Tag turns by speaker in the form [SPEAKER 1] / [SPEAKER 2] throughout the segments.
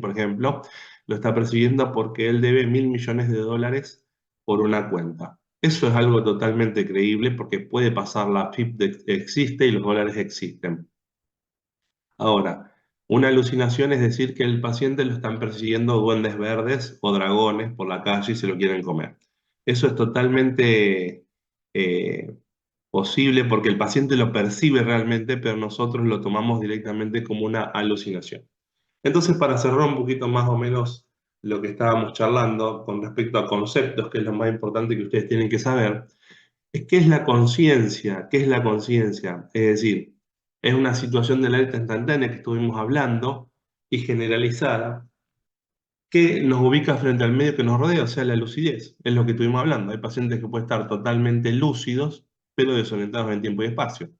[SPEAKER 1] por ejemplo, lo está persiguiendo porque él debe $1.000 millones por una cuenta. Eso es algo totalmente creíble porque puede pasar, la FIP existe y los dólares existen. Ahora, una alucinación es decir que el paciente lo están persiguiendo duendes verdes o dragones por la calle y se lo quieren comer. Eso es totalmente eh, posible porque el paciente lo percibe realmente, pero nosotros lo tomamos directamente como una alucinación. Entonces, para cerrar un poquito más o menos lo que estábamos charlando con respecto a conceptos, que es lo más importante que ustedes tienen que saber, es qué es la conciencia, qué es la conciencia. Es decir, es una situación de la alerta instantánea que estuvimos hablando y generalizada que nos ubica frente al medio que nos rodea, o sea, la lucidez. Es lo que estuvimos hablando. Hay pacientes que pueden estar totalmente lúcidos, pero desorientados en tiempo y espacio.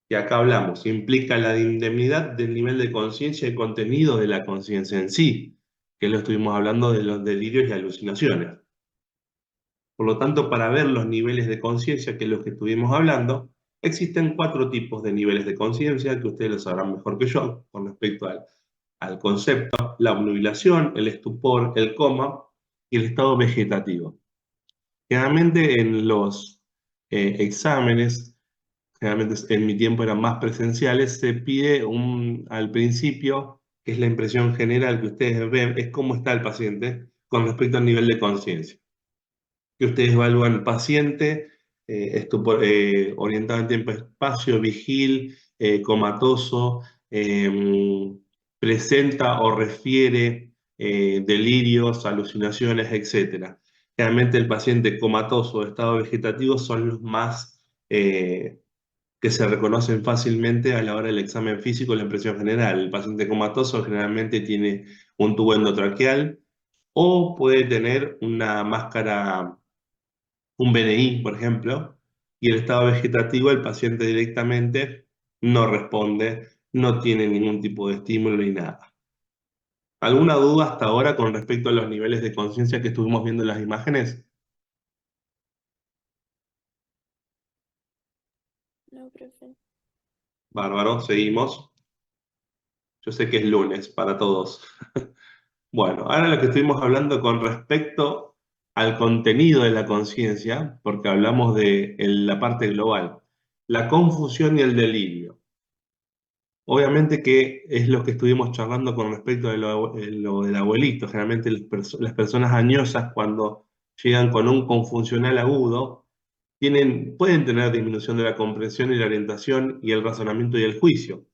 [SPEAKER 1] Y acá hablamos, implica la indemnidad del nivel de conciencia y contenido de la conciencia en sí, que lo estuvimos hablando de los delirios y alucinaciones. Por lo tanto, para ver los niveles de conciencia, que es lo que estuvimos hablando, existen 4 tipos de niveles de conciencia, que ustedes lo sabrán mejor que yo, con respecto al concepto: la obnubilación, el estupor, el coma y el estado vegetativo. Generalmente en los exámenes, generalmente en mi tiempo eran más presenciales, se pide al principio, que es la impresión general que ustedes ven, es cómo está el paciente con respecto al nivel de conciencia. Que ustedes evalúan paciente, orientado en tiempo-espacio, vigil, comatoso, presenta o refiere delirios, alucinaciones, etc. Generalmente el paciente comatoso o estado vegetativo son los más que se reconocen fácilmente a la hora del examen físico, la impresión general. El paciente comatoso generalmente tiene un tubo endotraqueal o puede tener una máscara, un BNI, por ejemplo, y el estado vegetativo, el paciente directamente no responde, no tiene ningún tipo de estímulo ni nada. ¿Alguna duda hasta ahora con respecto a los niveles de conciencia que estuvimos viendo en las imágenes?
[SPEAKER 2] No, profe.
[SPEAKER 1] Bárbaro, seguimos. Yo sé que es lunes para todos. Bueno, ahora lo que estuvimos hablando con respecto al contenido de la conciencia, porque hablamos de la parte global, la confusión y el delirio. Obviamente que es lo que estuvimos charlando con respecto de lo del abuelito. Generalmente las personas añosas, cuando llegan con un confuncional agudo, pueden tener disminución de la comprensión y la orientación y el razonamiento y el juicio.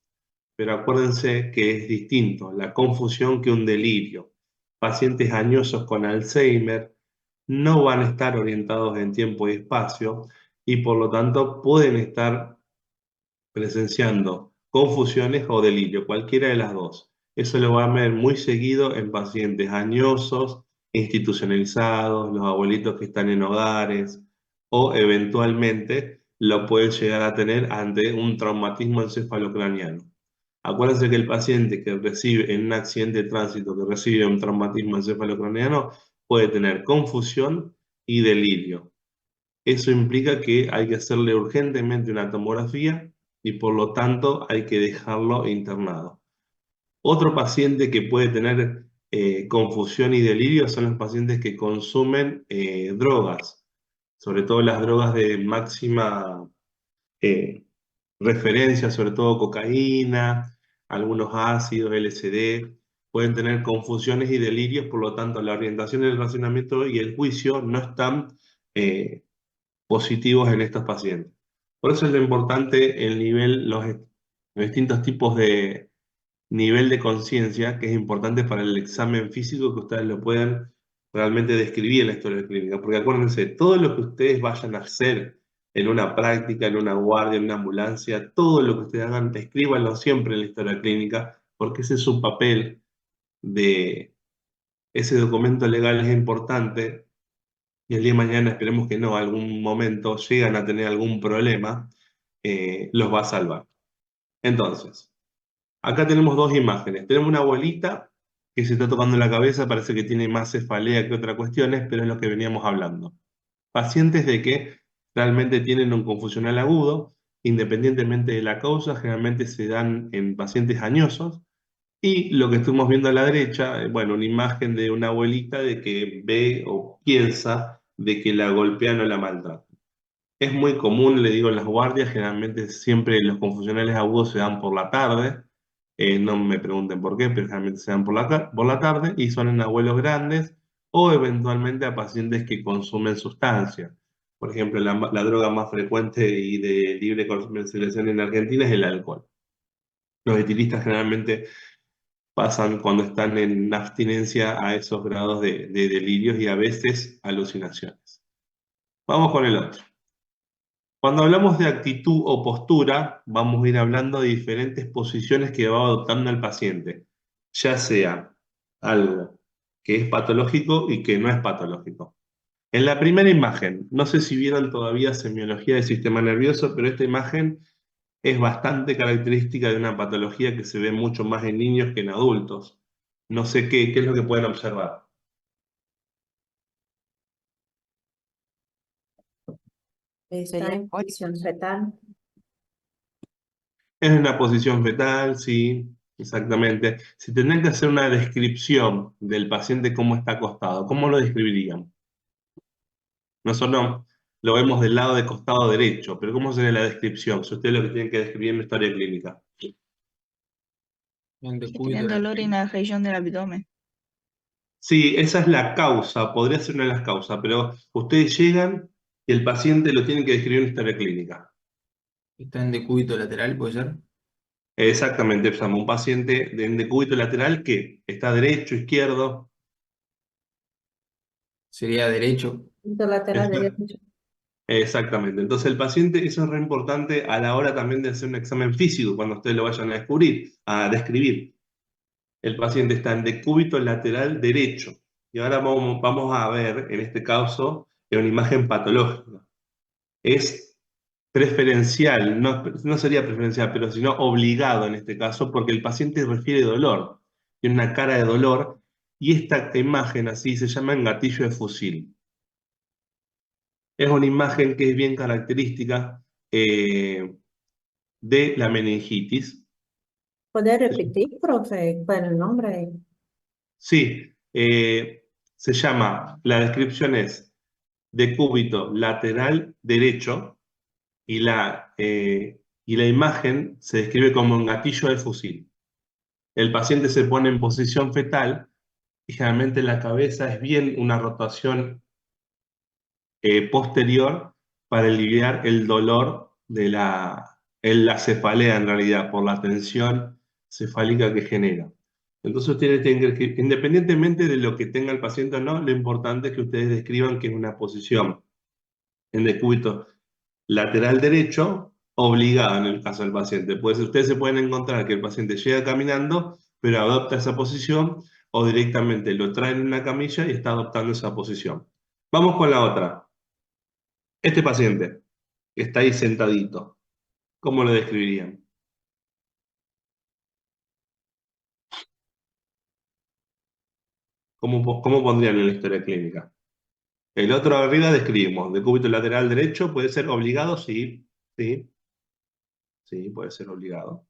[SPEAKER 1] Pero acuérdense que es distinto la confusión que un delirio. Pacientes añosos con Alzheimer no van a estar orientados en tiempo y espacio y por lo tanto pueden estar presenciando confusiones o delirio, cualquiera de las dos. Eso lo va a ver muy seguido en pacientes añosos, institucionalizados, los abuelitos que están en hogares, o eventualmente lo puede llegar a tener ante un traumatismo encefalocraniano. Acuérdense que el paciente que recibe en un accidente de tránsito, que recibe un traumatismo encefalocraniano, puede tener confusión y delirio. Eso implica que hay que hacerle urgentemente una tomografía y por lo tanto hay que dejarlo internado. Otro paciente que puede tener confusión y delirio son los pacientes que consumen drogas, sobre todo las drogas de máxima eh, referencia, sobre todo cocaína, algunos ácidos, LSD. Pueden tener confusiones y delirios, por lo tanto la orientación, el razonamiento y el juicio no están positivos en estos pacientes. Por eso es lo importante el nivel, los distintos tipos de nivel de conciencia, que es importante para el examen físico, que ustedes lo puedan realmente describir en la historia clínica. Porque acuérdense, todo lo que ustedes vayan a hacer en una práctica, en una guardia, en una ambulancia, todo lo que ustedes hagan, escríbanlo siempre en la historia clínica, porque ese es su papel de ese documento legal, es importante y el día de mañana esperemos que no, algún momento llegan a tener algún problema, los va a salvar. Entonces, acá tenemos dos imágenes. Tenemos una abuelita que se está tocando la cabeza, parece que tiene más cefalea que otras cuestiones, pero es lo que veníamos hablando. Pacientes de que realmente tienen un confusional agudo, independientemente de la causa, generalmente se dan en pacientes añosos Y lo que estuvimos viendo a la derecha, bueno, una imagen de una abuelita de que ve o piensa de que la golpean o la maltratan. Es muy común, le digo, en las guardias, generalmente siempre los confusionales agudos se dan por la tarde, no me pregunten por qué, pero generalmente se dan por la tarde y son en abuelos grandes o eventualmente a pacientes que consumen sustancias. Por ejemplo, la droga más frecuente y de libre comercialización en Argentina es el alcohol. Los etilistas generalmente pasan cuando están en abstinencia a esos grados de delirios y a veces alucinaciones. Vamos con el otro. Cuando hablamos de actitud o postura, vamos a ir hablando de diferentes posiciones que va adoptando el paciente, ya sea algo que es patológico y que no es patológico. En la primera imagen, no sé si vieron todavía semiología del sistema nervioso, pero esta imagen es bastante característica de una patología que se ve mucho más en niños que en adultos. No sé qué es lo que pueden observar.
[SPEAKER 2] Está
[SPEAKER 3] Sería
[SPEAKER 2] en posición fetal.
[SPEAKER 1] Es una posición fetal, sí, exactamente. Si tendrían que hacer una descripción del paciente cómo está acostado, ¿cómo lo describirían? Nosotros lo vemos del lado de costado derecho, pero ¿cómo sería la descripción? Si ustedes lo que tienen que describir en la historia clínica.
[SPEAKER 3] en
[SPEAKER 4] Que tienen
[SPEAKER 3] decúbito
[SPEAKER 4] dolor en la región del abdomen.
[SPEAKER 1] Sí, esa es la causa, podría ser una de las causas, pero ustedes llegan y el paciente lo tienen que describir en la historia clínica.
[SPEAKER 3] está en decúbito lateral, ¿puede ser?
[SPEAKER 1] Exactamente, Psamo, un paciente en decúbito lateral que está derecho, izquierdo.
[SPEAKER 3] Sería derecho.
[SPEAKER 2] Punto lateral derecho.
[SPEAKER 1] Exactamente. Entonces el paciente, eso es re importante a la hora también de hacer un examen físico, cuando ustedes lo vayan a descubrir, a describir. El paciente está en decúbito lateral derecho. Y ahora vamos a ver, en este caso, en una imagen patológica. Es preferencial, no sería preferencial, pero sino obligado en este caso, porque el paciente refiere dolor. Tiene una cara de dolor, y esta imagen así se llama gatillo de fusil. Es una imagen que es bien característica de la meningitis.
[SPEAKER 2] ¿Puede repetir, profe, cuál es el nombre?
[SPEAKER 1] Sí, se llama, la descripción es decúbito lateral derecho y la imagen se describe como un gatillo de fusil. El paciente se pone en posición fetal y generalmente la cabeza es bien una rotación posterior para aliviar el dolor de la cefalea en realidad, por la tensión cefálica que genera. Entonces ustedes tienen que, independientemente de lo que tenga el paciente o no, lo importante es que ustedes describan que es una posición en decúbito lateral derecho, obligada en el caso del paciente. Pues ustedes se pueden encontrar que el paciente llega caminando, pero adopta esa posición, o directamente lo traen en una camilla y está adoptando esa posición. Vamos con la otra. Este paciente que está ahí sentadito, ¿cómo lo describirían? ¿Cómo pondrían en la historia clínica? El otro arriba describimos, decúbito lateral derecho, puede ser obligado, sí, sí, sí, puede ser obligado.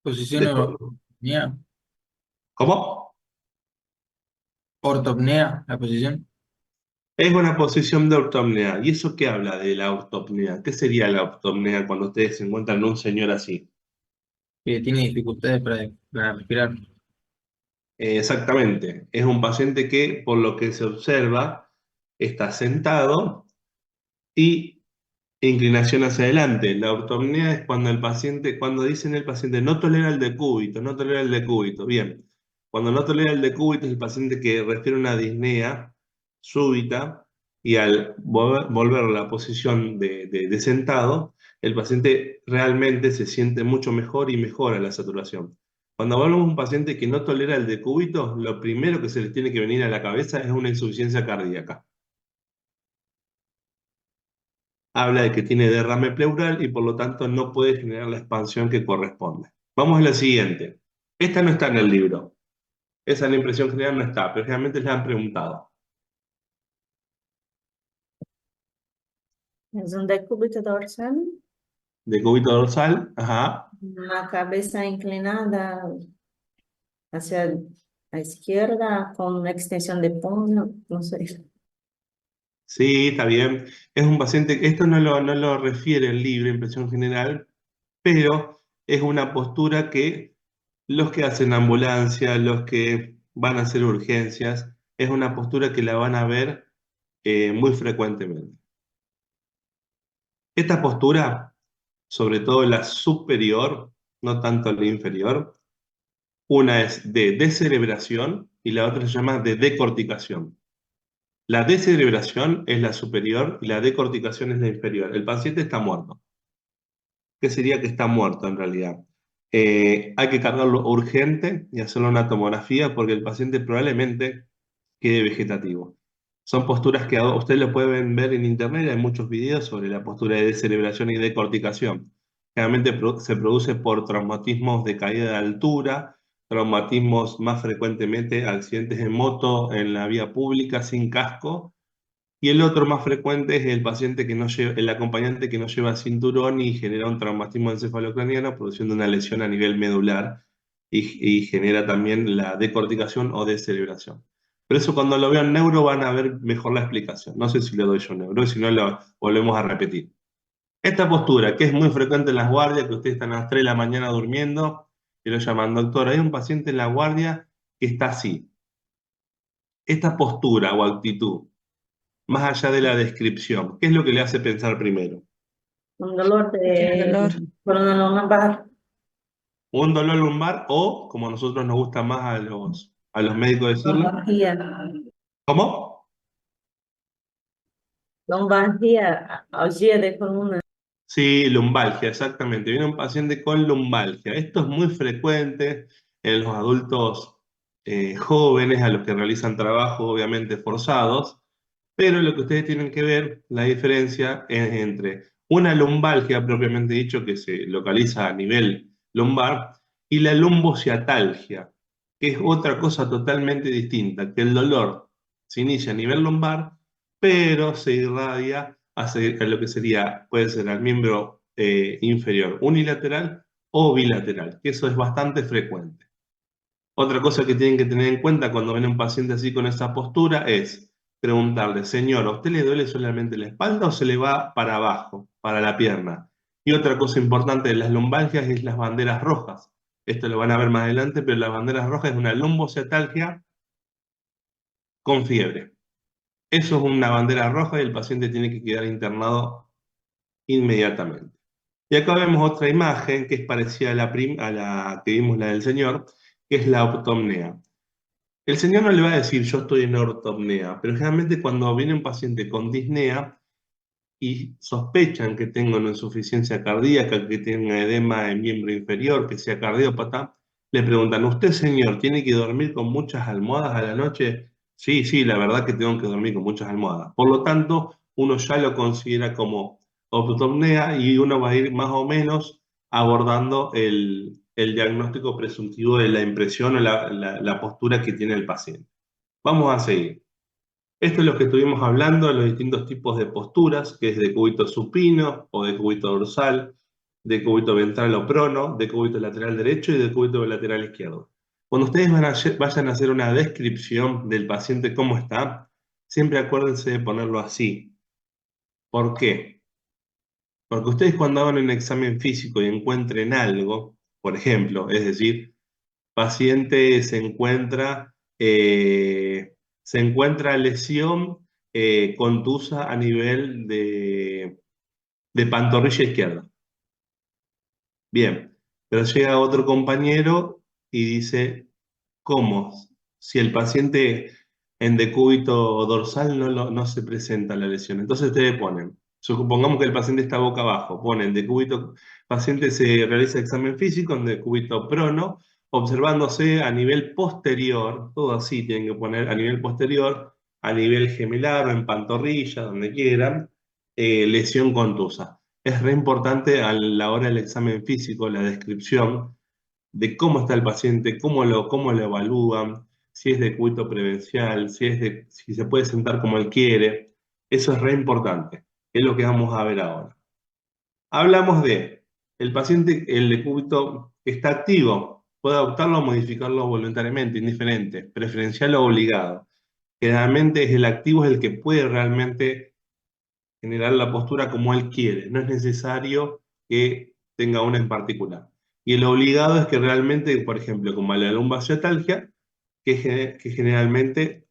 [SPEAKER 3] Posición
[SPEAKER 1] Después,
[SPEAKER 3] ortopnea.
[SPEAKER 1] ¿cómo?
[SPEAKER 3] Ortopnea, la posición.
[SPEAKER 1] Es una posición de ortopnea. ¿Y eso qué habla de la ortopnea? ¿Qué sería la ortopnea cuando ustedes se encuentran un señor así?
[SPEAKER 3] Que tiene dificultades para respirar.
[SPEAKER 1] Exactamente. Es un paciente que, por lo que se observa, está sentado y inclinación hacia adelante. La ortopnea es cuando el paciente, cuando dicen el paciente no tolera el decúbito, no tolera el decúbito. Bien, cuando no tolera el decúbito es el paciente que refiere a una disnea súbita y al volver a la posición de sentado, el paciente realmente se siente mucho mejor y mejora la saturación. Cuando hablamos de un paciente que no tolera el decúbito, lo primero que se le tiene que venir a la cabeza es una insuficiencia cardíaca. Habla de que tiene derrame pleural y por lo tanto no puede generar la expansión que corresponde. Vamos a la siguiente. Esta no está en el libro. Esa en la impresión general no está, pero realmente la han preguntado.
[SPEAKER 2] Es un decúbito dorsal,
[SPEAKER 1] Decúbito dorsal, ajá.
[SPEAKER 2] la cabeza inclinada, hacia la izquierda con una extensión de puño, no sé.
[SPEAKER 1] Sí, está bien. Es un paciente, esto no lo refiere el libro Impresión General, pero es una postura que los que hacen ambulancia, los que van a hacer urgencias, es una postura que la van a ver muy frecuentemente. Esta postura, sobre todo la superior, no tanto la inferior, una es de descerebración y la otra se llama de decorticación. La descerebración es la superior y la decorticación es la inferior. El paciente está muerto. ¿Qué sería que está muerto en realidad? Hay que cargarlo urgente y hacerle una tomografía porque el paciente probablemente quede vegetativo. Son posturas que ustedes lo pueden ver en internet, hay muchos videos sobre la postura de descerebración y decorticación. Generalmente se produce por traumatismos de caída de altura, traumatismos más frecuentemente, accidentes en moto en la vía pública sin casco, y el otro más frecuente es el paciente que no lleva, el acompañante que no lleva cinturón y genera un traumatismo encefalocraniano, produciendo una lesión a nivel medular y genera también la decorticación o descerebración. Pero eso cuando lo vean neuro van a ver mejor la explicación. No sé si le doy yo neuro, si no lo volvemos a repetir. Esta postura, que es muy frecuente en las guardias, que ustedes están a las 3 de la mañana durmiendo y lo llaman, doctor, hay un paciente en la guardia que está así. Esta postura o actitud, más allá de la descripción, ¿qué es lo que le hace pensar primero?
[SPEAKER 2] Un dolor
[SPEAKER 4] Tiene
[SPEAKER 2] de
[SPEAKER 4] dolor.
[SPEAKER 2] columna lumbar,
[SPEAKER 1] Un dolor lumbar o, como a nosotros nos gusta más a los médicos decirle,
[SPEAKER 2] lumbalgia,
[SPEAKER 1] ¿cómo?
[SPEAKER 2] lumbalgia, algia de columna.
[SPEAKER 1] Sí, lumbalgia, exactamente. Viene un paciente con lumbalgia. Esto es muy frecuente en los adultos jóvenes a los que realizan trabajo obviamente forzados, pero lo que ustedes tienen que ver, la diferencia es entre una lumbalgia propiamente dicho que se localiza a nivel lumbar y la lumbociatalgia, que es otra cosa totalmente distinta, que el dolor se inicia a nivel lumbar, pero se irradia a lo que sería, puede ser al miembro inferior unilateral o bilateral, que eso es bastante frecuente. Otra cosa que tienen que tener en cuenta cuando ven a un paciente así con esa postura es preguntarle, señor, ¿a usted le duele solamente la espalda o se le va para abajo, para la pierna? Y otra cosa importante de las lumbalgias es las banderas rojas. Esto lo van a ver más adelante, pero las banderas rojas es una lumbociatalgia con fiebre. Eso es una bandera roja y el paciente tiene que quedar internado inmediatamente. Y acá vemos otra imagen que es parecida a la que vimos, la del señor, que es la ortopnea. El señor no le va a decir yo estoy en ortopnea, pero generalmente cuando viene un paciente con disnea y sospechan que tenga una insuficiencia cardíaca, que tenga edema en miembro inferior, que sea cardiópata, le preguntan, ¿usted señor tiene que dormir con muchas almohadas a la noche? Sí, sí, la verdad que tengo que dormir con muchas almohadas. Por lo tanto, uno ya lo considera como ortopnea y uno va a ir más o menos abordando el diagnóstico presuntivo de la impresión o la postura que tiene el paciente. Vamos a seguir. Esto es lo que estuvimos hablando, los distintos tipos de posturas, que es de cúbito supino o de cúbito dorsal, de cúbito ventral o prono, de cúbito lateral derecho y de cúbito lateral izquierdo. Cuando ustedes vayan a hacer una descripción del paciente cómo está, siempre acuérdense de ponerlo así. ¿Por qué? Porque ustedes cuando hagan un examen físico y encuentren algo, por ejemplo, es decir, paciente se encuentra lesión contusa a nivel de pantorrilla izquierda. Bien, pero llega otro compañero y dice, ¿cómo? Si el paciente en decúbito dorsal no se presenta la lesión. Entonces ustedes ponen, supongamos que el paciente está boca abajo, ponen decúbito, paciente se realiza examen físico en decúbito prono, observándose a nivel posterior, todo así tienen que poner a nivel posterior, a nivel gemelar o en pantorrilla, donde quieran, lesión contusa. Es re importante a la hora del examen físico la descripción de cómo está el paciente, cómo lo evalúan, si es de cuito prevencial, si se puede sentar como él quiere. Eso es re importante, es lo que vamos a ver ahora. Hablamos de el paciente, el decúbito que está activo. puede adoptarlo o modificarlo voluntariamente, indiferente, preferencial o obligado. Generalmente el activo es el que puede realmente generar la postura como él quiere, no es necesario que tenga una en particular. Y el obligado es que realmente, por ejemplo, como la lumbalgia, que generalmente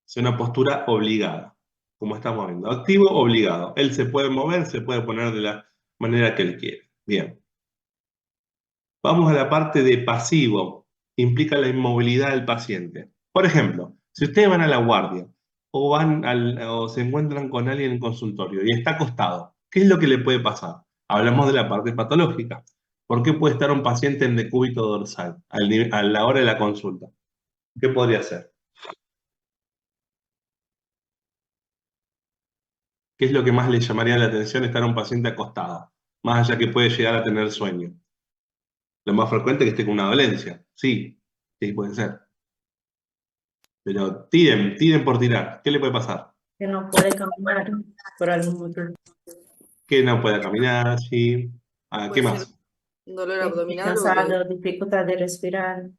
[SPEAKER 1] es una postura obligada, como estamos viendo. Activo, obligado. Él se puede mover, se puede poner de la manera que él quiere. Bien. Vamos a la parte de pasivo. Implica la inmovilidad del paciente. Por ejemplo, si ustedes van a la guardia o se encuentran con alguien en consultorio y está acostado, ¿qué es lo que le puede pasar? Hablamos de la parte patológica. ¿Por qué puede estar un paciente en decúbito dorsal a la hora de la consulta? ¿Qué podría ser? ¿Qué es lo que más le llamaría la atención estar un paciente acostado? Más allá que puede llegar a tener sueño. Lo más frecuente es que esté con una dolencia. Sí, sí puede ser. Pero tiren por tirar. ¿Qué le puede pasar?
[SPEAKER 2] Que no puede caminar por algún motivo.
[SPEAKER 1] Que no pueda caminar, sí. Ah, ¿qué
[SPEAKER 5] Puede ser
[SPEAKER 1] más?
[SPEAKER 5] un dolor
[SPEAKER 2] Que esté
[SPEAKER 5] abdominal o
[SPEAKER 2] cansado, dificultad de respirar.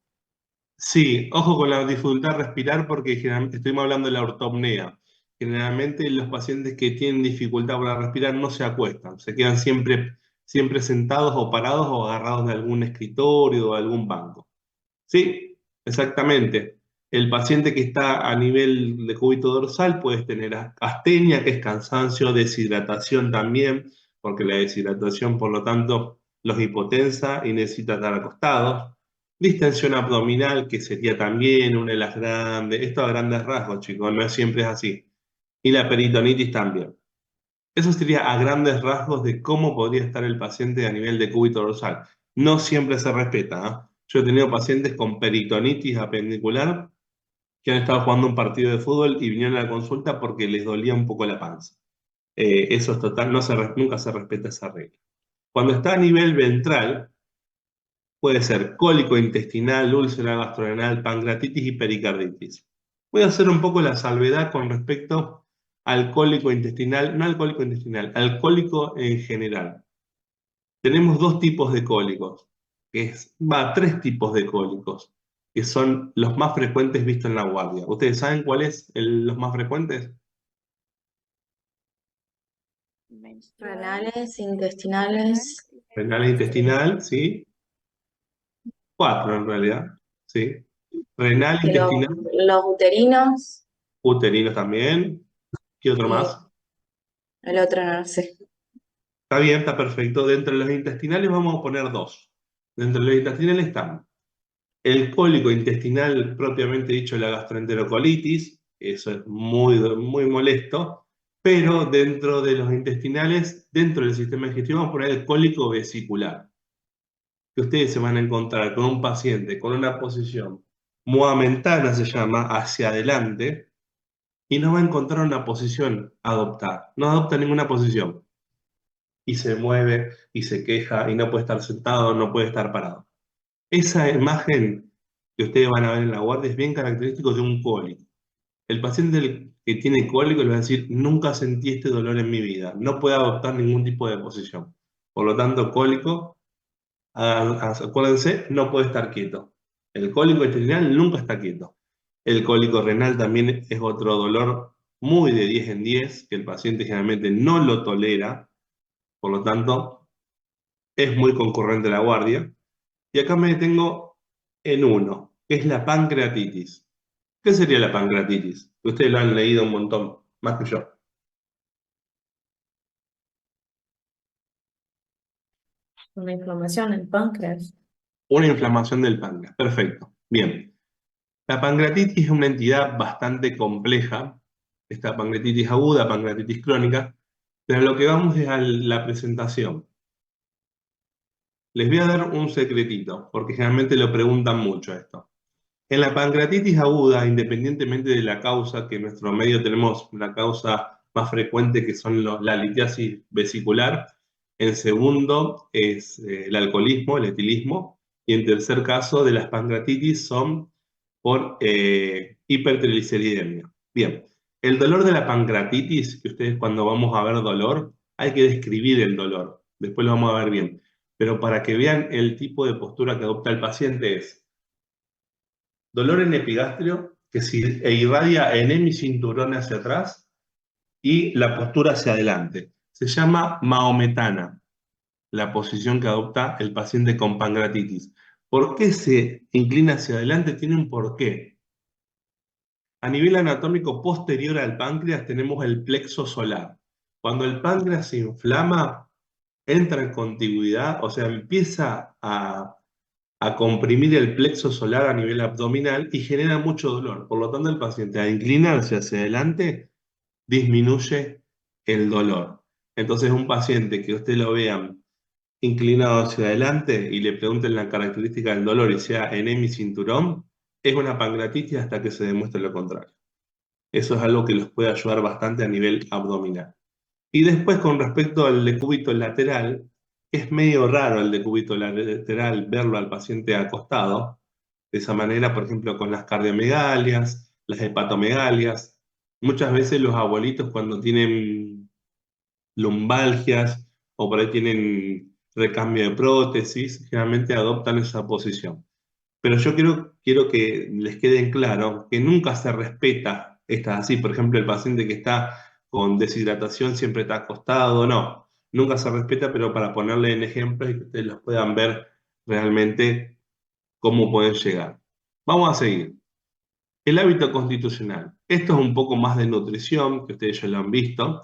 [SPEAKER 1] Sí, ojo con la dificultad de respirar porque estuvimos hablando de la ortopnea. Generalmente los pacientes que tienen dificultad para respirar no se acuestan, se quedan siempre sentados o parados o agarrados de algún escritorio o algún banco. Sí, exactamente. El paciente que está a nivel de cúbito dorsal puede tener astenia, que es cansancio, deshidratación también, porque la deshidratación, por lo tanto, los hipotensa y necesita estar acostados. Distensión abdominal, que sería también una de las grandes, esto a grandes rasgos, chicos, no siempre es así. Y la peritonitis también. Eso sería a grandes rasgos de cómo podría estar el paciente a nivel de cúbito dorsal. No siempre se respeta, ¿ah? Yo he tenido pacientes con peritonitis apendicular que han estado jugando un partido de fútbol y vinieron a la consulta porque les dolía un poco la panza. Eso es total, nunca se respeta esa regla. Cuando está a nivel ventral, puede ser cólico intestinal, úlcera gastrodenal, pancreatitis y pericarditis. Voy a hacer un poco la salvedad con respecto al cólico intestinal, no al cólico intestinal, al cólico en general. Tenemos dos tipos de cólicos, tres tipos de cólicos, que son los más frecuentes vistos en la guardia. ¿Ustedes saben cuáles los más frecuentes?
[SPEAKER 5] renales, intestinales,
[SPEAKER 1] Renal e intestinal, ¿sí? Cuatro en realidad, ¿sí? Renal,
[SPEAKER 5] y
[SPEAKER 1] intestinal,
[SPEAKER 5] los uterinos
[SPEAKER 1] uterino también. ¿Qué otro
[SPEAKER 5] y
[SPEAKER 1] más?
[SPEAKER 5] el otro no lo sé.
[SPEAKER 1] Está bien, está perfecto. Dentro de los intestinales vamos a poner dos. Dentro de los intestinales están el cólico intestinal propiamente dicho, la gastroenterocolitis, eso es muy, muy molesto, pero dentro de los intestinales, dentro del sistema digestivo, vamos a poner el cólico vesicular, que ustedes se van a encontrar con un paciente con una posición moamentana, se llama, hacia adelante, y no va a encontrar una posición a adoptar, no adopta ninguna posición, y se mueve, y se queja, y no puede estar sentado, no puede estar parado. Esa imagen que ustedes van a ver en la guardia es bien característico de un cólico. El paciente que tiene cólico le va a decir, nunca sentí este dolor en mi vida, no puede adoptar ningún tipo de posición. Por lo tanto, cólico, acuérdense, no puede estar quieto. El cólico intestinal nunca está quieto. El cólico renal también es otro dolor muy de 10 en 10, que el paciente generalmente no lo tolera, por lo tanto, es muy concurrente la guardia. Y acá me detengo en uno, que es la pancreatitis. ¿Qué sería la pancreatitis? Ustedes lo han leído un montón, más que yo.
[SPEAKER 2] Una inflamación en el páncreas.
[SPEAKER 1] Una inflamación del páncreas. Perfecto. Bien. La pancreatitis es una entidad bastante compleja. Esta pancreatitis aguda, pancreatitis crónica. Pero lo que vamos es a la presentación. Les voy a dar un secretito, porque generalmente lo preguntan mucho esto. En la pancreatitis aguda, independientemente de la causa, que en nuestro medio tenemos la causa más frecuente que son la litiasis vesicular, en segundo es el alcoholismo, el etilismo, y en tercer caso de las pancreatitis son por hipertrigliceridemia. Bien, el dolor de la pancreatitis, que ustedes cuando vamos a ver dolor, hay que describir el dolor, después lo vamos a ver bien. pero para que vean el tipo de postura que adopta el paciente es dolor en epigastrio, que e irradia en hemicinturón hacia atrás, y la postura hacia adelante. Se llama maometana, la posición que adopta el paciente con pancreatitis. ¿Por qué se inclina hacia adelante? Tiene un porqué. A nivel anatómico posterior al páncreas tenemos el plexo solar. Cuando el páncreas se inflama, entra en contigüidad, o sea, empieza a comprimir el plexo solar a nivel abdominal y genera mucho dolor. Por lo tanto, el paciente al inclinarse hacia adelante disminuye el dolor. Entonces, un paciente que usted lo vea inclinado hacia adelante y le pregunten la característica del dolor y sea en hemicinturón, es una pancreatitis hasta que se demuestre lo contrario. Eso es algo que los puede ayudar bastante a nivel abdominal. Y después, con respecto al decúbito lateral, es medio raro el decúbito lateral verlo al paciente acostado. De esa manera, por ejemplo, con las cardiomegalias, las hepatomegalias. Muchas veces los abuelitos cuando tienen lumbalgias o por ahí tienen recambio de prótesis, generalmente adoptan esa posición. Pero yo quiero que les quede en claro que nunca se respeta estas así. Por ejemplo, el paciente que está con deshidratación siempre está acostado, no. Nunca se respeta, pero para ponerle en ejemplos y que ustedes los puedan ver realmente cómo pueden llegar. Vamos a seguir. El hábito constitucional. Esto es un poco más de nutrición, que ustedes ya lo han visto,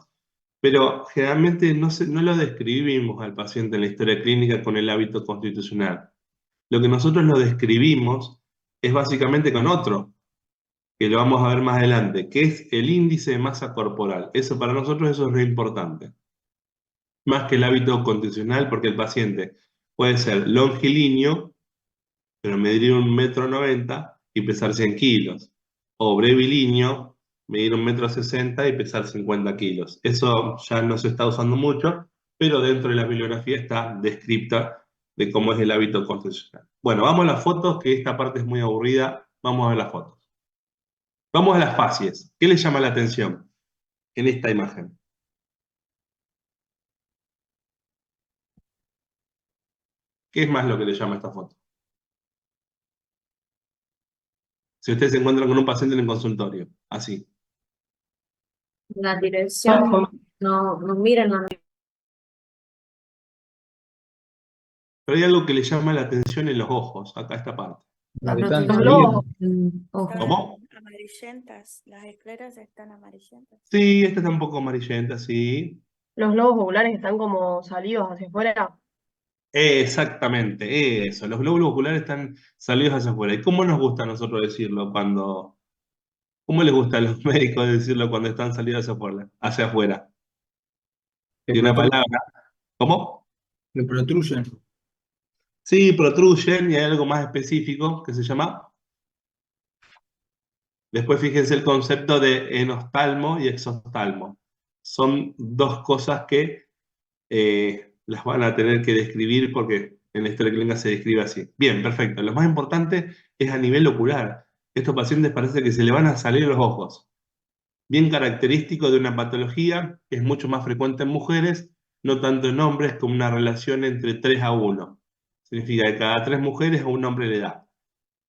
[SPEAKER 1] pero generalmente no lo describimos al paciente en la historia clínica con el hábito constitucional. Lo que nosotros lo describimos es básicamente con otro, que lo vamos a ver más adelante, que es el índice de masa corporal. Eso para nosotros eso es lo importante. Más que el hábito constitucional, porque el paciente puede ser longilíneo, pero medir 1,90 m y pesar 100 kilos. O brevilíneo, medir 1,60 m y pesar 50 kilos. Eso ya no se está usando mucho, pero dentro de la bibliografía está descripta de cómo es el hábito constitucional. Bueno, vamos a las fotos, que esta parte es muy aburrida. Vamos a ver las fotos. Vamos a las facies. ¿Qué les llama la atención en esta imagen? ¿Qué es más lo que le llama a esta foto? Si ustedes se encuentran con un paciente en el consultorio, así.
[SPEAKER 2] La dirección, no miran la
[SPEAKER 1] Pero hay algo que le llama la atención en los ojos, acá esta parte.
[SPEAKER 3] La que
[SPEAKER 2] no
[SPEAKER 3] están
[SPEAKER 2] tienen
[SPEAKER 3] saliendo.
[SPEAKER 2] ojo.
[SPEAKER 1] ¿Cómo?
[SPEAKER 6] Amarillentas, las escleras están amarillentas.
[SPEAKER 1] Sí, esta está un poco amarillenta, sí.
[SPEAKER 7] Los globos oculares están como salidos hacia afuera.
[SPEAKER 1] Exactamente, eso. Los glóbulos oculares están salidos hacia afuera. ¿Y cómo nos gusta a nosotros decirlo cuando... ¿Cómo les gusta a los médicos decirlo cuando están salidos hacia afuera? Hacia afuera.
[SPEAKER 3] Que
[SPEAKER 1] Y una
[SPEAKER 3] protruyen.
[SPEAKER 1] palabra. ¿Cómo?
[SPEAKER 3] Que protruyen.
[SPEAKER 1] Sí, protruyen y hay algo más específico que se llama... Después fíjense el concepto de enostalmo y exostalmo. Son dos cosas que las van a tener que describir porque en la historia clínica se describe así. Bien, perfecto. Lo más importante es a nivel ocular. Estos pacientes parece que se le van a salir los ojos. Bien característico de una patología que es mucho más frecuente en mujeres, no tanto en hombres, como una relación entre 3:1. Significa que cada 3 mujeres a un hombre le da.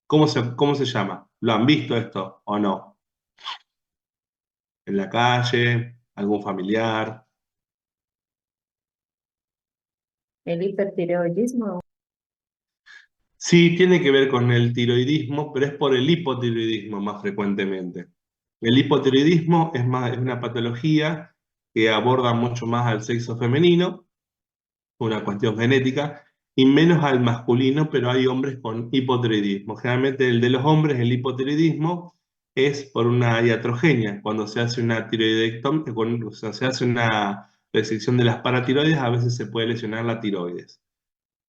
[SPEAKER 1] ¿Cómo se llama? ¿Lo han visto esto o no? ¿En la calle? ¿Algún familiar?
[SPEAKER 2] El hipertiroidismo.
[SPEAKER 1] Sí, tiene que ver con el tiroidismo, pero es por el hipotiroidismo más frecuentemente. El hipotiroidismo es una patología que aborda mucho más al sexo femenino, una cuestión genética, y menos al masculino, pero hay hombres con hipotiroidismo. Generalmente el de los hombres, el hipotiroidismo, es por una iatrogenia. Cuando se hace una tiroidectomía, cuando se hace una resección de las paratiroides, a veces se puede lesionar la tiroides.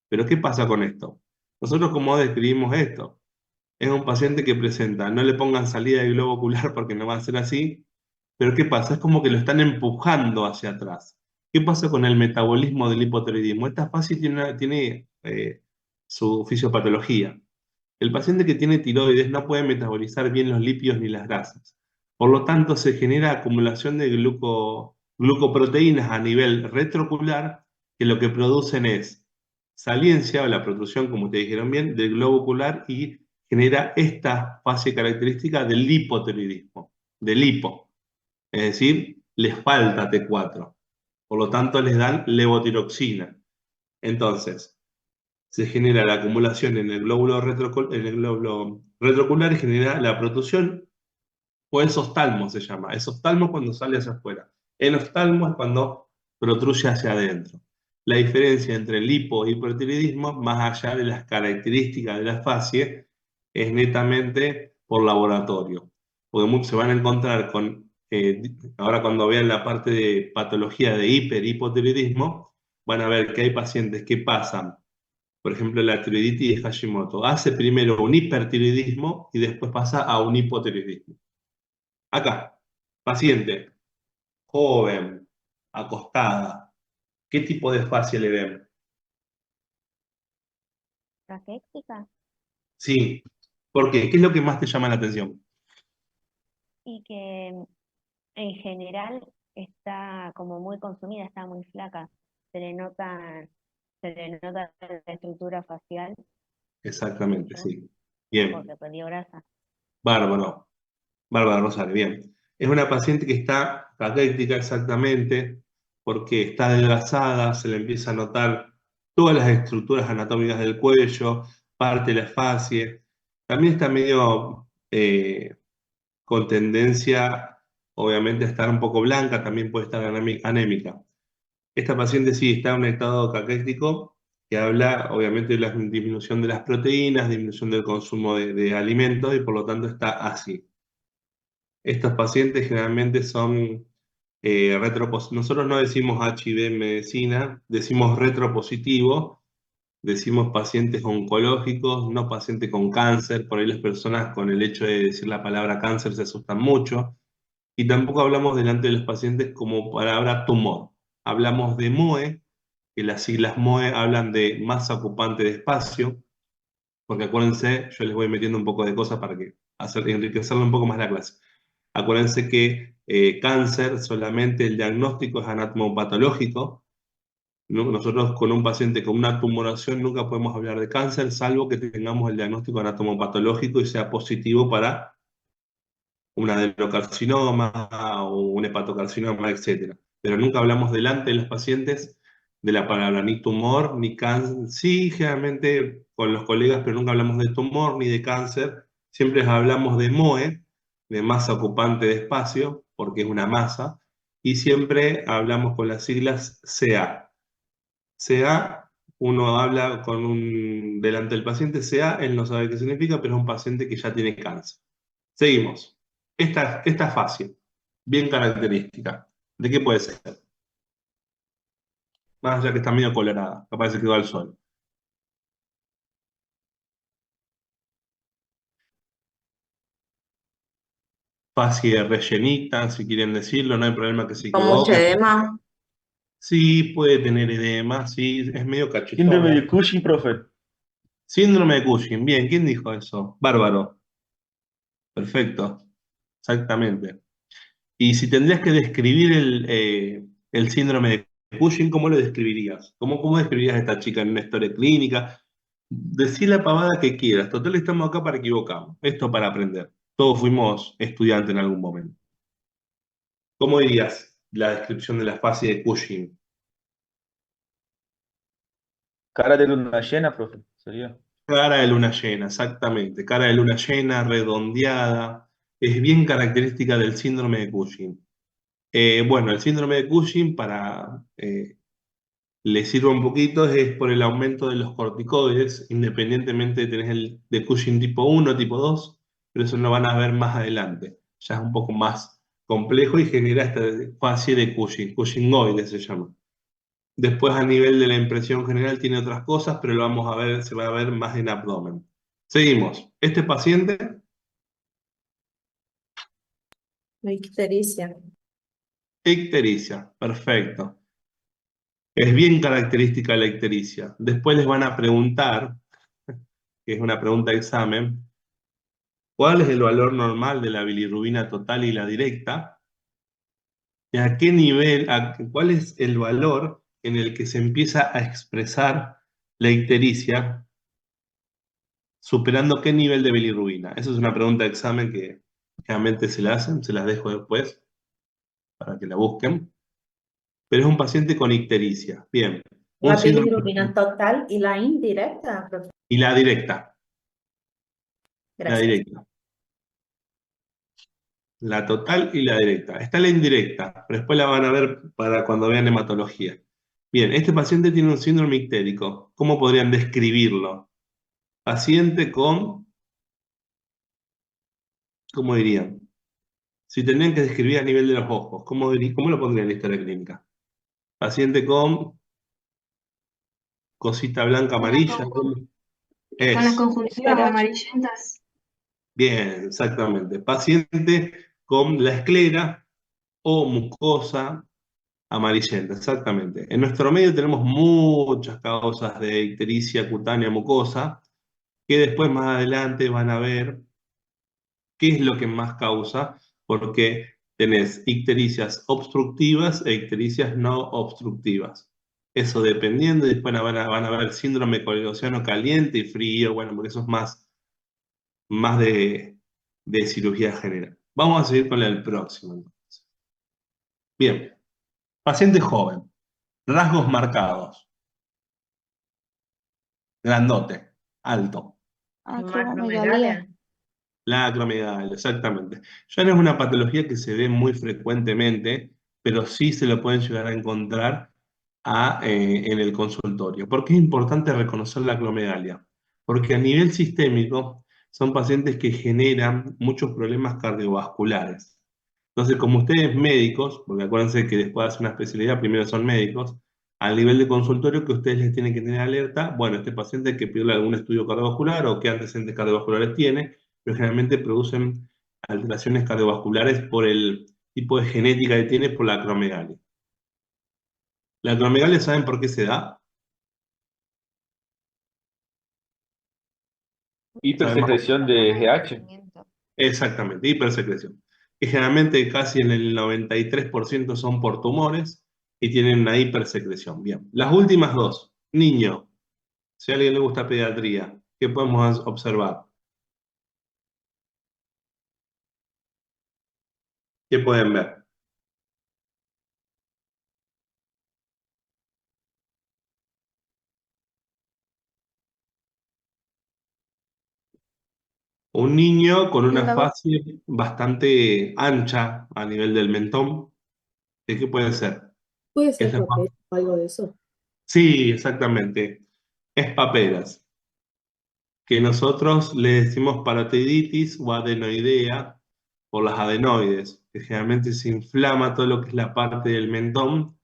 [SPEAKER 1] Pero ¿qué pasa con esto? Nosotros, ¿cómo describimos esto? Es un paciente que presenta, no le pongan salida de globo ocular porque no va a ser así, pero ¿qué pasa? Es como que lo están empujando hacia atrás. ¿Qué pasa con el metabolismo del hipotiroidismo? Esta fase tiene su fisiopatología. El paciente que tiene tiroides no puede metabolizar bien los lípidos ni las grasas. Por lo tanto, se genera acumulación de glucoproteínas a nivel retroocular que lo que producen es saliencia o la protrusión, como ustedes dijeron bien, del globo ocular y genera esta fase característica del hipotiroidismo, del hipo. Es decir, les falta T4. Por lo tanto, les dan levotiroxina. Entonces, se genera la acumulación en el glóbulo retroocular y genera la protrusión o esoftalmo se llama. Esoftalmo cuando sale hacia afuera. Enoftalmo es cuando protruye hacia adentro. La diferencia entre el hipo y hipertiroidismo, más allá de las características de la fascie, es netamente por laboratorio. Porque se van a encontrar con, ahora cuando vean la parte de patología de hipotiroidismo, van a ver que hay pacientes que pasan, por ejemplo, la tiroiditis de Hashimoto, hace primero un hipertiroidismo y después pasa a un hipotiroidismo. Acá, paciente, joven, acostada, ¿qué tipo de fascia le ven?
[SPEAKER 6] Caquética
[SPEAKER 1] Sí, ¿por qué? ¿Qué es lo que más te llama la atención?
[SPEAKER 6] y que en general está como muy consumida, está muy flaca. Se le nota la estructura facial
[SPEAKER 1] Exactamente,
[SPEAKER 6] mucho
[SPEAKER 1] sí. Bien,
[SPEAKER 6] porque perdió grasa.
[SPEAKER 1] bárbaro, bárbaro Rosario, bien. Es una paciente que está caquética exactamente porque está adelgazada, se le empieza a notar todas las estructuras anatómicas del cuello, parte de la fascie. También está medio con tendencia, obviamente, a estar un poco blanca, también puede estar anémica. Esta paciente sí está en un estado caquético que habla, obviamente, de la disminución de las proteínas, disminución del consumo de alimentos y por lo tanto está así. Estos pacientes generalmente son nosotros no decimos HIV en medicina, decimos retropositivo, decimos pacientes oncológicos, no pacientes con cáncer. Por ahí las personas con el hecho de decir la palabra cáncer se asustan mucho. Y tampoco hablamos delante de los pacientes como palabra tumor. Hablamos de MOE, que las siglas MOE hablan de masa ocupante de espacio, porque acuérdense, yo les voy metiendo un poco de cosas para que enriquecerle un poco más la clase. Acuérdense que cáncer, solamente el diagnóstico es anatomopatológico. Nosotros con un paciente con una tumoración nunca podemos hablar de cáncer, salvo que tengamos el diagnóstico anatomopatológico y sea positivo para un adenocarcinoma o un hepatocarcinoma, etc. Pero nunca hablamos delante de los pacientes de la palabra ni tumor, ni cáncer. Sí, generalmente con los colegas, pero nunca hablamos de tumor ni de cáncer. Siempre hablamos de MOE, de masa ocupante de espacio, porque es una masa, y siempre hablamos con las siglas CA. CA, uno habla delante del paciente CA, él no sabe qué significa, pero es un paciente que ya tiene cáncer. Seguimos. Esta fascia, bien característica. ¿De qué puede ser? Más allá que está medio colorada, capaz se quedó al sol. Fascia rellenita, si quieren decirlo, no hay problema que se
[SPEAKER 5] Con mucho
[SPEAKER 1] equivoquen.
[SPEAKER 5] edema.
[SPEAKER 1] Sí, puede tener edema, sí, es medio
[SPEAKER 8] Síndrome de
[SPEAKER 1] cachetona.
[SPEAKER 8] Cushing, profe.
[SPEAKER 1] Síndrome de Cushing, bien, ¿quién dijo eso? Bárbaro, perfecto, exactamente. Y si tendrías que describir el síndrome de Cushing, ¿cómo lo describirías? ¿Cómo describirías a esta chica en una historia clínica? Decí la pavada que quieras. Total, estamos acá para equivocarnos. Esto para aprender. Todos fuimos estudiantes en algún momento. ¿Cómo dirías la descripción de la fase de Cushing?
[SPEAKER 8] Cara de luna llena, profe. Sería.
[SPEAKER 1] Cara de luna llena, exactamente. Cara de luna llena, redondeada. Es bien característica del síndrome de Cushing. Bueno, el síndrome de Cushing, para le sirve un poquito, es por el aumento de los corticoides, independientemente de tener el de Cushing tipo 1, tipo 2, pero eso lo van a ver más adelante. Ya es un poco más complejo y genera esta fase de Cushing, Cushingoide se llama. Después a nivel de la impresión general tiene otras cosas, pero lo vamos a ver, se va a ver más en abdomen. Seguimos. Este paciente,
[SPEAKER 2] Ictericia.
[SPEAKER 1] ictericia, perfecto. Es bien característica la ictericia. Después les van a preguntar, que es una pregunta de examen, ¿cuál es el valor normal de la bilirrubina total y la directa? ¿Y a qué nivel, cuál es el valor en el que se empieza a expresar la ictericia superando qué nivel de bilirrubina? Esa es una pregunta de examen que generalmente se la hacen, se las dejo después para que la busquen. Pero es un paciente con ictericia. Bien, un
[SPEAKER 2] La
[SPEAKER 1] síndrome.
[SPEAKER 2] bilirrubina total y la indirecta, profesor.
[SPEAKER 1] Y la directa, la
[SPEAKER 2] Gracias.
[SPEAKER 1] directa. La total y la directa. Está la indirecta, pero después la van a ver para cuando vean hematología. Bien, este paciente tiene un síndrome ictérico. ¿Cómo podrían describirlo? Paciente con, ¿cómo dirían? Si tendrían que describir a nivel de los ojos, ¿cómo lo pondrían en la historia clínica? Paciente con cosita blanca amarilla.
[SPEAKER 9] Con las
[SPEAKER 1] Es.
[SPEAKER 9] conjuntivas amarillentas.
[SPEAKER 1] Bien, exactamente. Paciente con la esclera o mucosa amarillenta, exactamente. En nuestro medio tenemos muchas causas de ictericia cutánea mucosa, que después más adelante van a ver qué es lo que más causa, porque tenés ictericias obstructivas e ictericias no obstructivas. Eso dependiendo, y después van a ver síndrome coligociano caliente y frío, bueno, porque eso es más de cirugía general. Vamos a seguir con el próximo, entonces. Bien, paciente joven, rasgos marcados, grandote, alto,
[SPEAKER 4] Acromegalia.
[SPEAKER 1] la acromegalia, exactamente. Ya no es una patología que se ve muy frecuentemente, pero sí se lo pueden llegar a encontrar en el consultorio. ¿Por qué es importante reconocer la acromegalia? Porque a nivel sistémico son pacientes que generan muchos problemas cardiovasculares. Entonces, como ustedes médicos, porque acuérdense que después de hacer una especialidad, primero son médicos, al nivel de consultorio que ustedes les tienen que tener alerta, bueno, este paciente hay que pedirle algún estudio cardiovascular o qué antecedentes cardiovasculares tiene, pero generalmente producen alteraciones cardiovasculares por el tipo de genética que tiene por la acromegalia. ¿La acromegalia saben por qué se da?
[SPEAKER 8] Hipersecreción de GH.
[SPEAKER 1] Exactamente, hipersecreción. Que generalmente casi en el 93% son por tumores y tienen una hipersecreción. Bien, las últimas dos. Niño, si a alguien le gusta pediatría, ¿qué podemos observar? ¿Qué pueden ver? Un niño con una fase bastante ancha a nivel del mentón. ¿De qué puede ser?
[SPEAKER 10] ¿Puede
[SPEAKER 1] ¿Qué es
[SPEAKER 10] ser papel o algo de eso?
[SPEAKER 1] Sí, exactamente. Es paperas, que nosotros le decimos parotiditis o adenoidea por las adenoides, que generalmente se inflama todo lo que es la parte del mentón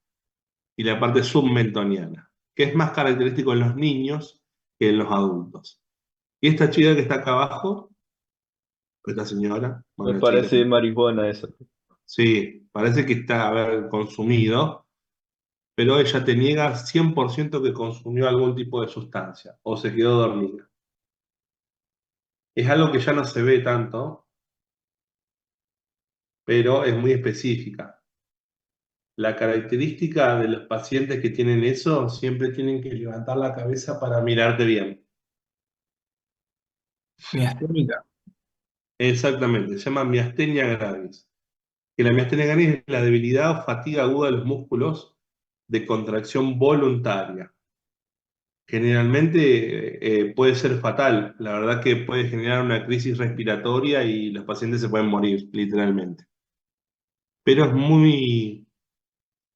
[SPEAKER 1] y la parte submentoniana, que es más característico en los niños que en los adultos. Y esta chica que está acá abajo, esta señora,
[SPEAKER 8] Me
[SPEAKER 1] bueno, chica,
[SPEAKER 8] parece marihuana eso.
[SPEAKER 1] sí, parece que está haber consumido, pero ella te niega 100% que consumió algún tipo de sustancia o se quedó dormida. Es algo que ya no se ve tanto, pero es muy específica. La característica de los pacientes que tienen eso, siempre tienen que levantar la cabeza para mirarte bien.
[SPEAKER 3] Miasténica.
[SPEAKER 1] Exactamente, se llama miastenia gravis. Que la miastenia gravis es la debilidad o fatiga aguda de los músculos de contracción voluntaria. Generalmente puede ser fatal, la verdad que puede generar una crisis respiratoria y los pacientes se pueden morir, literalmente. Pero es muy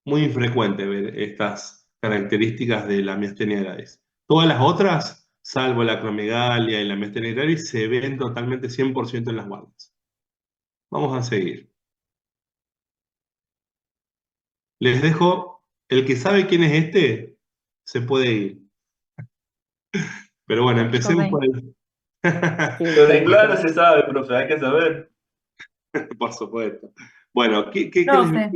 [SPEAKER 1] infrecuente ver estas características de la miastenia gravis. Todas las otras, salvo la acromegalia y la miastenia gravis, se ven totalmente 100% en las guardias. Vamos a seguir. Les dejo, el que sabe quién es este, se puede ir. Pero bueno, empecemos por el...
[SPEAKER 8] Pero claro, se sabe, profe, hay que saber.
[SPEAKER 1] Por supuesto. Bueno, ¿qué
[SPEAKER 10] Profe,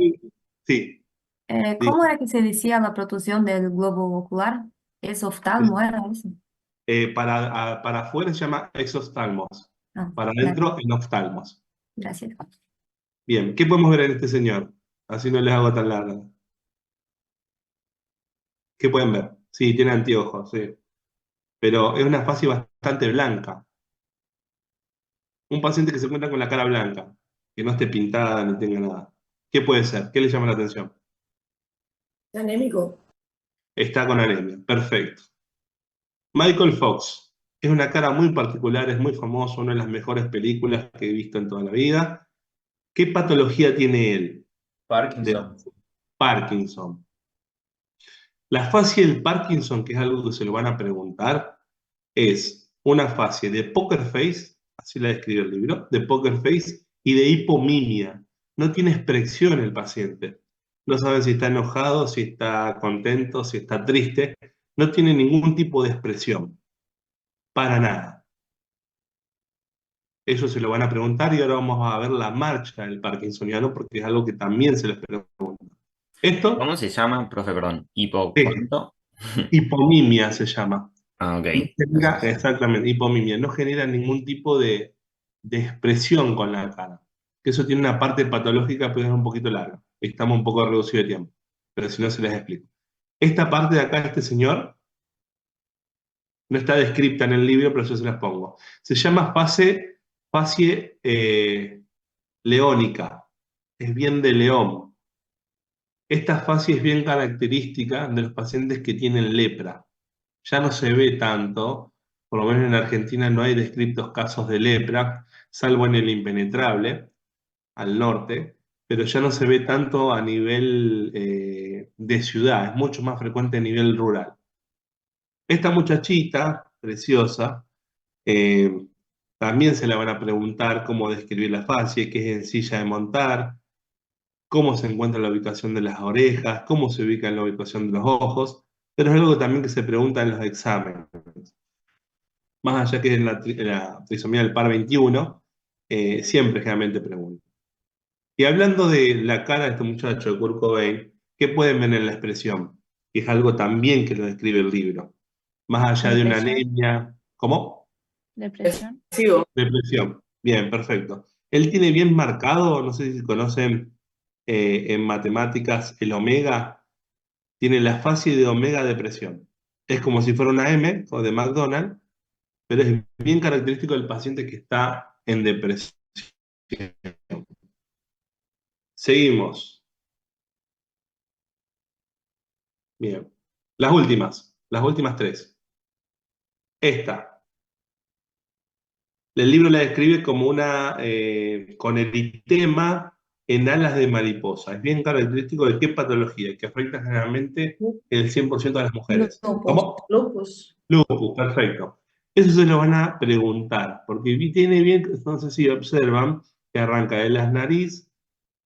[SPEAKER 1] Sí,
[SPEAKER 10] ¿cómo
[SPEAKER 1] digo,
[SPEAKER 10] era que se decía la protusión del globo ocular? ¿Es oftalmo, era eso?
[SPEAKER 1] para afuera se llama exoftalmos,
[SPEAKER 10] Ah,
[SPEAKER 1] para adentro enoftalmos.
[SPEAKER 10] gracias.
[SPEAKER 1] Bien, ¿qué podemos ver en este señor? Así no les hago tan larga. ¿Qué pueden ver? Sí, tiene anteojos, sí. pero es una fascia bastante blanca. Un paciente que se encuentra con la cara blanca, que no esté pintada ni tenga nada. ¿Qué puede ser? ¿Qué le llama la atención?
[SPEAKER 2] Anémico.
[SPEAKER 1] Está con anemia. Perfecto. Michael Fox. Es una cara muy particular, es muy famoso, una de las mejores películas que he visto en toda la vida. ¿Qué patología tiene él?
[SPEAKER 8] Parkinson.
[SPEAKER 1] Parkinson. La fascia del Parkinson, que es algo que se lo van a preguntar, es una fascia de poker face, así la describe el libro, de poker face y de hipomimia. No tiene expresión el paciente. No sabe si está enojado, si está contento, si está triste. No tiene ningún tipo de expresión. Para nada. Eso se lo van a preguntar y ahora vamos a ver la marcha del parkinsoniano porque es algo que también se les pregunta. Esto,
[SPEAKER 11] ¿Cómo se llama, profe? Perdón. ¿Hipo
[SPEAKER 1] es
[SPEAKER 11] cuánto?
[SPEAKER 1] hipomimia se llama.
[SPEAKER 11] Ah, ok.
[SPEAKER 1] No genera,
[SPEAKER 11] Gracias.
[SPEAKER 1] exactamente, hipomimia. No genera ningún tipo de expresión con la cara. Que eso tiene una parte patológica, pero es un poquito larga. Estamos un poco reducidos de tiempo. Pero si no, se les explico. Esta parte de acá, este señor, no está descrita en el libro, pero yo se las pongo. Se llama fascie leónica. Es bien de león. Esta fascia es bien característica de los pacientes que tienen lepra. Ya no se ve tanto, por lo menos en Argentina no hay descritos casos de lepra, salvo en el impenetrable, al norte, pero ya no se ve tanto a nivel de ciudad, es mucho más frecuente a nivel rural. Esta muchachita, preciosa, eh, también se la van a preguntar cómo describir la fascia, qué es en silla de montar, cómo se encuentra la ubicación de las orejas, cómo se ubica en la ubicación de los ojos, pero es algo también que se pregunta en los exámenes. Más allá que en la trisomía del par 21, siempre generalmente preguntan. Y hablando de la cara de este muchacho de Kurt Cobain, ¿qué pueden ver en la expresión? Que es algo también que lo describe el libro. Más allá de una
[SPEAKER 4] Depresión.
[SPEAKER 1] anemia, ¿cómo?
[SPEAKER 4] Depresión.
[SPEAKER 1] Depresión. Bien, perfecto. Él tiene bien marcado, no sé si conocen en matemáticas el omega, tiene la fascia de omega depresión. Es como si fuera una M o de McDonald's, pero es bien característico del paciente que está en depresión. Seguimos. Bien. Las últimas tres. Esta. El libro la describe como una con eritema en alas de mariposa. Es bien característico de qué patología, que afecta generalmente el 100% de las mujeres. ¿Cómo?
[SPEAKER 2] Lupus.
[SPEAKER 1] Lupus, perfecto. Eso se lo van a preguntar, porque tiene bien, no sé si observan, que arranca de la nariz,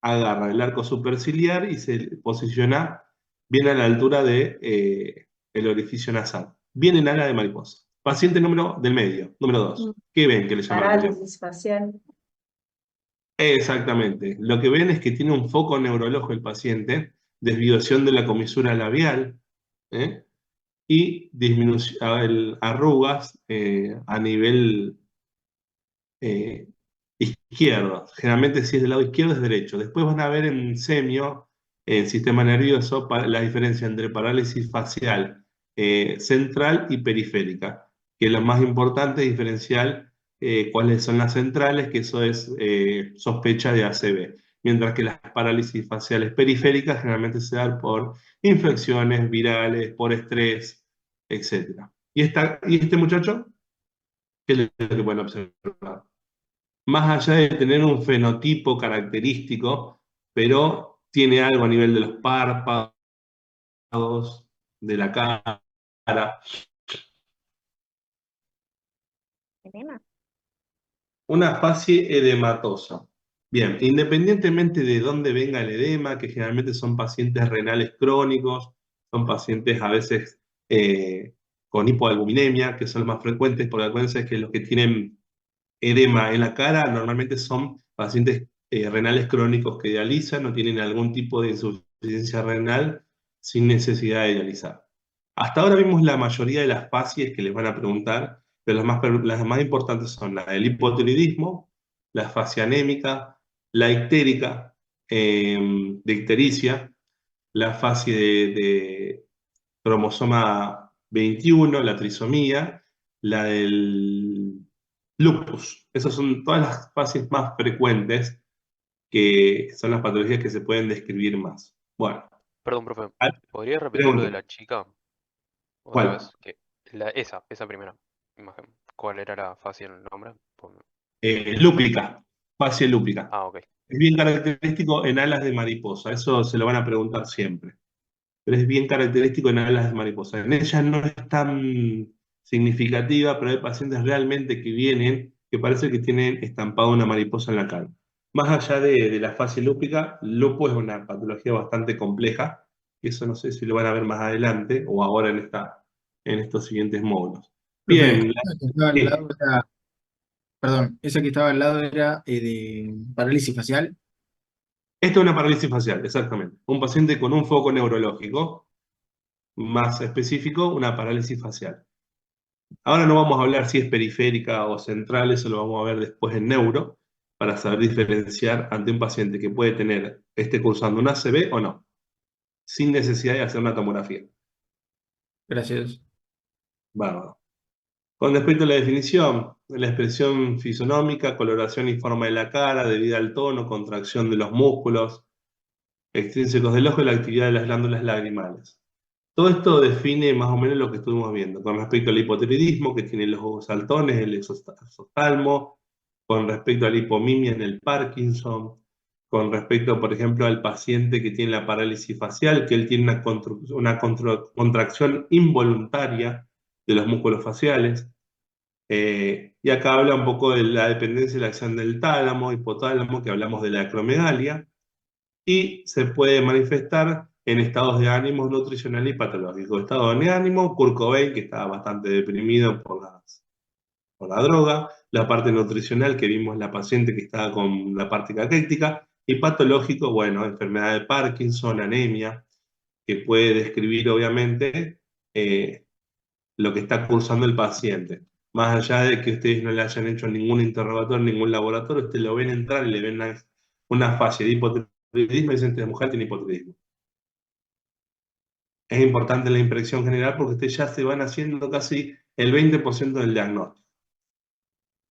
[SPEAKER 1] agarra el arco superciliar y se posiciona bien a la altura de, el orificio nasal. Bien en ala de mariposa. Paciente del medio, número 2. ¿Qué ven que le llama la atención?
[SPEAKER 2] Parálisis facial.
[SPEAKER 1] Exactamente. Lo que ven es que tiene un foco neurológico el paciente, desviación de la comisura labial, ¿eh? Y arrugas a nivel eh, izquierdo. Generalmente si es del lado izquierdo es derecho. Después van a ver en semio, en sistema nervioso, la diferencia entre parálisis facial central y periférica. Que lo más importante es diferenciar cuáles son las centrales, que eso es sospecha de ACV. Mientras que las parálisis faciales periféricas generalmente se dan por infecciones virales, por estrés, etc. ¿Y este muchacho? ¿Qué es lo que pueden observar? Más allá de tener un fenotipo característico, pero tiene algo a nivel de los párpados, de la cara.
[SPEAKER 6] ¿Edema?
[SPEAKER 1] Una fascie edematosa. Bien, independientemente de dónde venga el edema, que generalmente son pacientes renales crónicos, son pacientes a veces con hipoalbuminemia, que son los más frecuentes, por acuérdense que los que tienen edema en la cara normalmente son pacientes renales crónicos que dializan o tienen algún tipo de insuficiencia renal sin necesidad de dializar. Hasta ahora vimos la mayoría de las fascies que les van a preguntar, pero las más importantes son la del hipotiroidismo, la fascia anémica, la ictérica, de ictericia, la fascia de cromosoma 21, la trisomía, la del lupus. Esas son todas las fases más frecuentes que son las patologías que se pueden describir más. Bueno,
[SPEAKER 12] Perdón, profe.
[SPEAKER 1] ah,
[SPEAKER 12] ¿Podría repetir lo de
[SPEAKER 1] pregunta,
[SPEAKER 12] la chica otra
[SPEAKER 1] ¿cuál?
[SPEAKER 12] vez? Esa primera imagen. ¿Cuál era la fase y el nombre?
[SPEAKER 1] Lúpica, fase lúpica.
[SPEAKER 12] Ah, ok.
[SPEAKER 1] Es bien característico en alas de mariposa, eso se lo van a preguntar siempre. Pero es bien característico en alas de mariposa. En ella no es tan significativa, pero hay pacientes realmente que vienen que parece que tienen estampada una mariposa en la cara. Más allá de la fase lúpica, lupus es una patología bastante compleja, y eso no sé si lo van a ver más adelante o ahora en estos siguientes módulos.
[SPEAKER 3] Profe,
[SPEAKER 1] Bien,
[SPEAKER 3] esa que estaba al lado era, perdón, esa que estaba al lado era de parálisis facial.
[SPEAKER 1] esto es una parálisis facial, exactamente. Un paciente con un foco neurológico, más específico, una parálisis facial. Ahora no vamos a hablar si es periférica o central, eso lo vamos a ver después en neuro, para saber diferenciar ante un paciente que puede esté cursando un ACV o no, sin necesidad de hacer una tomografía.
[SPEAKER 3] Gracias.
[SPEAKER 1] Bárbaro. Con respecto a la definición, la expresión fisonómica, coloración y forma de la cara, debida al tono, contracción de los músculos extrínsecos del ojo y la actividad de las glándulas lagrimales. Todo esto define más o menos lo que estuvimos viendo. Con respecto al hipotiroidismo, que tiene los ojos saltones, el exoftalmo, con respecto a la hipomimia en el Parkinson, con respecto, por ejemplo, al paciente que tiene la parálisis facial, que él tiene una contracción involuntaria de los músculos faciales. Y acá habla un poco de la dependencia de la acción del tálamo, hipotálamo, que hablamos de la acromegalia, y se puede manifestar en estados de ánimo nutricional y patológico. Estado de ánimo, Kurt Cobain, que estaba bastante deprimido por la droga, la parte nutricional, que vimos la paciente que estaba con la parte caquética, y patológico, bueno, enfermedad de Parkinson, anemia, que puede describir obviamente lo que está cursando el paciente. Más allá de que ustedes no le hayan hecho ningún interrogatorio, ningún laboratorio, ustedes lo ven entrar y le ven una fase de hipotiroidismo y dicen que la mujer tiene hipotiroidismo. Es importante la impresión general porque ustedes ya se van haciendo casi el 20% del diagnóstico.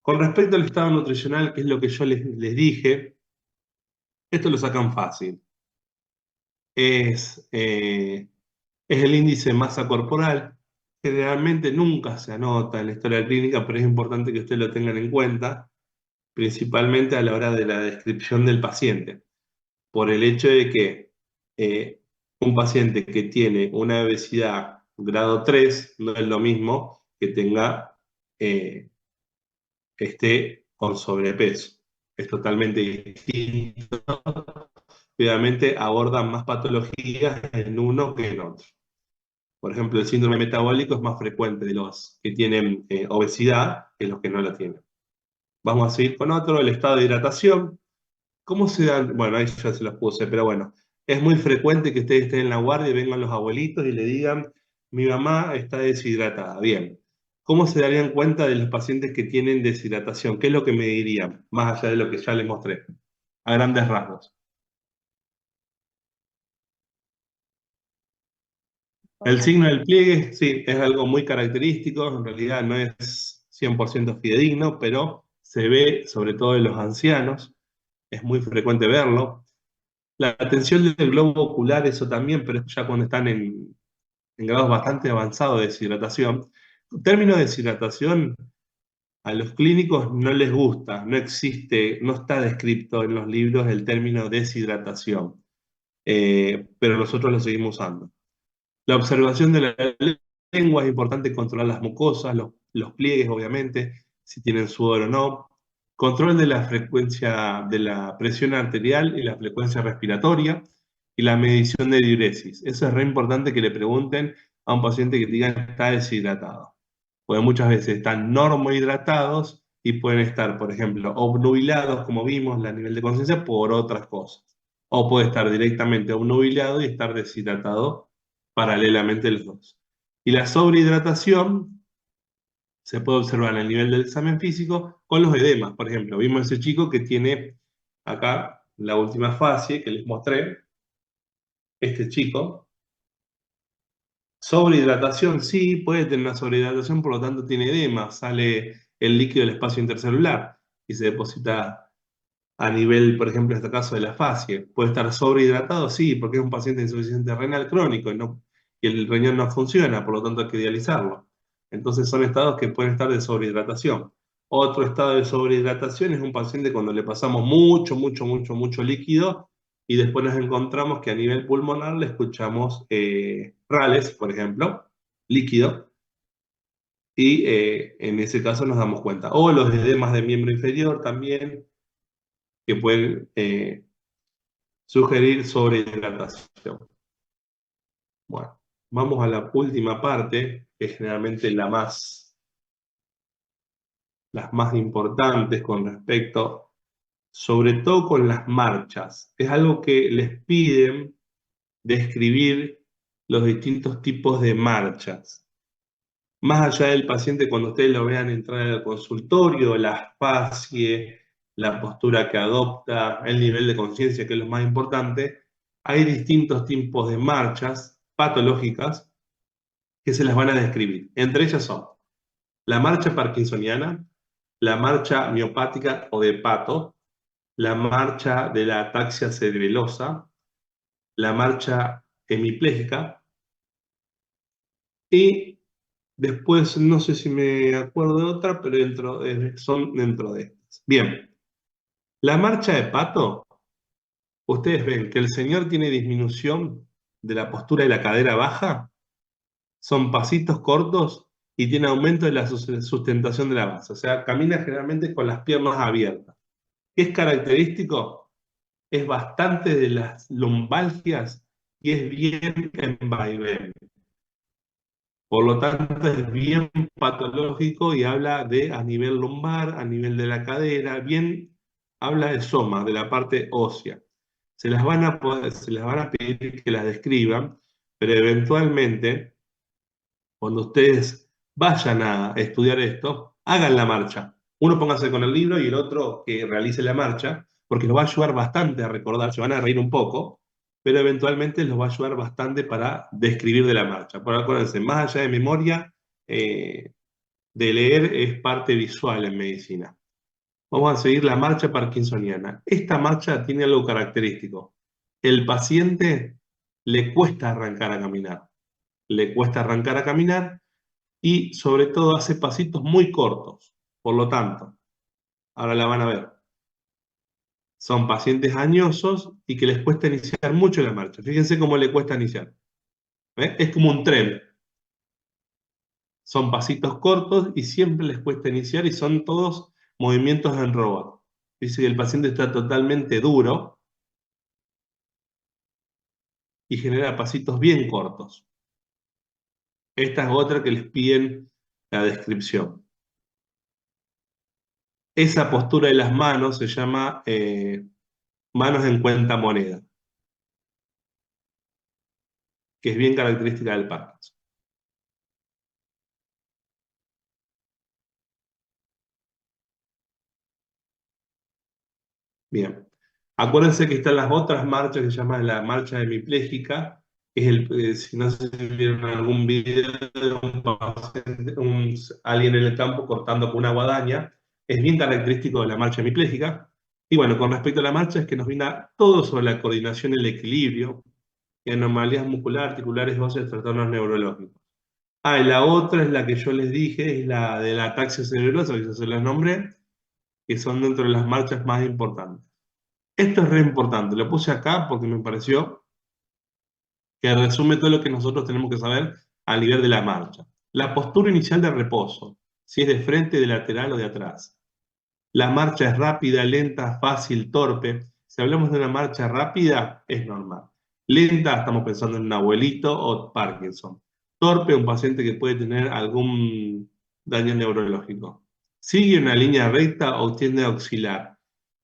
[SPEAKER 1] Con respecto al estado nutricional, que es lo que yo les dije, esto lo sacan fácil. Es el índice de masa corporal. Generalmente nunca se anota en la historia clínica, pero es importante que ustedes lo tengan en cuenta, principalmente a la hora de la descripción del paciente, por el hecho de que un paciente que tiene una obesidad grado 3 no es lo mismo que esté con sobrepeso. Es totalmente distinto. Obviamente abordan más patologías en uno que en otro. Por ejemplo, el síndrome metabólico es más frecuente de los que tienen obesidad que los que no la tienen. Vamos a seguir con otro, el estado de hidratación. ¿Cómo se dan? Bueno, ahí ya se los puse, pero bueno, es muy frecuente que ustedes estén en la guardia y vengan los abuelitos y le digan, mi mamá está deshidratada. Bien, ¿cómo se darían cuenta de los pacientes que tienen deshidratación? ¿Qué es lo que me dirían? Más allá de lo que ya les mostré, a grandes rasgos. El signo del pliegue, sí, es algo muy característico, en realidad no es 100% fidedigno, pero se ve sobre todo en los ancianos, es muy frecuente verlo. La tensión del globo ocular, eso también, pero ya cuando están en grados bastante avanzados de deshidratación. El término deshidratación a los clínicos no les gusta, no existe, no está descrito en los libros el término deshidratación, pero nosotros lo seguimos usando. La observación de la lengua es importante, controlar las mucosas, los pliegues, obviamente, si tienen sudor o no. Control de la frecuencia de la presión arterial y la frecuencia respiratoria y la medición de diuresis. Eso es re importante que le pregunten a un paciente que diga que está deshidratado. Porque muchas veces están normohidratados y pueden estar, por ejemplo, obnubilados, como vimos, a nivel de conciencia, por otras cosas. O puede estar directamente obnubilado y estar deshidratado paralelamente los dos. Y la sobrehidratación se puede observar en el nivel del examen físico con los edemas. Por ejemplo, vimos ese chico que tiene acá la última fase que les mostré. Este chico Sobrehidratación, sí, puede tener una sobrehidratación, por lo tanto tiene edema, sale el líquido del espacio intercelular y se deposita a nivel, por ejemplo, en este caso de la fascia. Puede estar sobrehidratado, sí, porque es un paciente de insuficiencia renal crónico y el riñón no funciona, por lo tanto hay que dializarlo. Entonces son estados que pueden estar de sobrehidratación. Otro estado de sobrehidratación es un paciente cuando le pasamos mucho líquido y después nos encontramos que a nivel pulmonar le escuchamos rales, por ejemplo, líquido, y en ese caso nos damos cuenta. O los edemas de miembro inferior también, que pueden sugerir sobrehidratación. Bueno, vamos a la última parte, que es generalmente las más importantes con respecto, sobre todo con las marchas. Es algo que les piden describir los distintos tipos de marchas. Más allá del paciente, cuando ustedes lo vean entrar al consultorio, la fascie, la postura que adopta, el nivel de conciencia, que es lo más importante, hay distintos tipos de marchas patológicas que se las van a describir. Entre ellas son la marcha parkinsoniana, la marcha miopática o de Pato, la marcha de la ataxia cerebelosa, la marcha hemipléjica y después, no sé si me acuerdo de otra, pero son dentro de estas. Bien, la marcha de Pato, ustedes ven que el señor tiene disminución de la postura de la cadera baja, son pasitos cortos y tiene aumento de la sustentación de la base. O sea, camina generalmente con las piernas abiertas. ¿Qué es característico? Es bastante de las lumbalgias y es bien en vaivén. Por lo tanto, es bien patológico y habla de a nivel lumbar, a nivel de la cadera, bien habla de soma, de la parte ósea. Se las van a pedir que las describan, pero eventualmente, cuando ustedes vayan a estudiar esto, hagan la marcha. Uno póngase con el libro y el otro que realice la marcha, porque los va a ayudar bastante a recordar, se van a reír un poco, pero eventualmente los va a ayudar bastante para describir de la marcha. Por acuérdense, más allá de memoria, de leer es parte visual en medicina. Vamos a seguir la marcha parkinsoniana. Esta marcha tiene algo característico. El paciente le cuesta arrancar a caminar. Le cuesta arrancar a caminar y sobre todo hace pasitos muy cortos. Por lo tanto, ahora la van a ver. Son pacientes añosos y que les cuesta iniciar mucho la marcha. Fíjense cómo le cuesta iniciar. ¿Ven? Es como un tren. Son pasitos cortos y siempre les cuesta iniciar y son todos movimientos en robot. Dice que el paciente está totalmente duro y genera pasitos bien cortos. Esta es otra que les piden la descripción. Esa postura de las manos se llama manos en cuenta moneda, que es bien característica del Parkinson. Bien. Acuérdense que están las otras marchas que se llaman la marcha hemipléjica, que es si no sé si vieron algún video de un paciente, alguien en el campo cortando con una guadaña, es bien característico de la marcha hemipléjica. Y bueno, con respecto a la marcha es que nos brinda todo sobre la coordinación y el equilibrio, y anomalías muscular, articulares, óseas, trastornos neurológicos. Ah, y la otra es la que yo les dije, es la de la ataxia cerebelosa, que yo se las nombré, que son dentro de las marchas más importantes. Esto es re importante, lo puse acá porque me pareció que resume todo lo que nosotros tenemos que saber a nivel de la marcha. La postura inicial de reposo, si es de frente, de lateral o de atrás. La marcha es rápida, lenta, fácil, torpe. Si hablamos de una marcha rápida, es normal. Lenta, estamos pensando en un abuelito o Parkinson. Torpe, un paciente que puede tener algún daño neurológico. Sigue una línea recta o tiende a oscilar.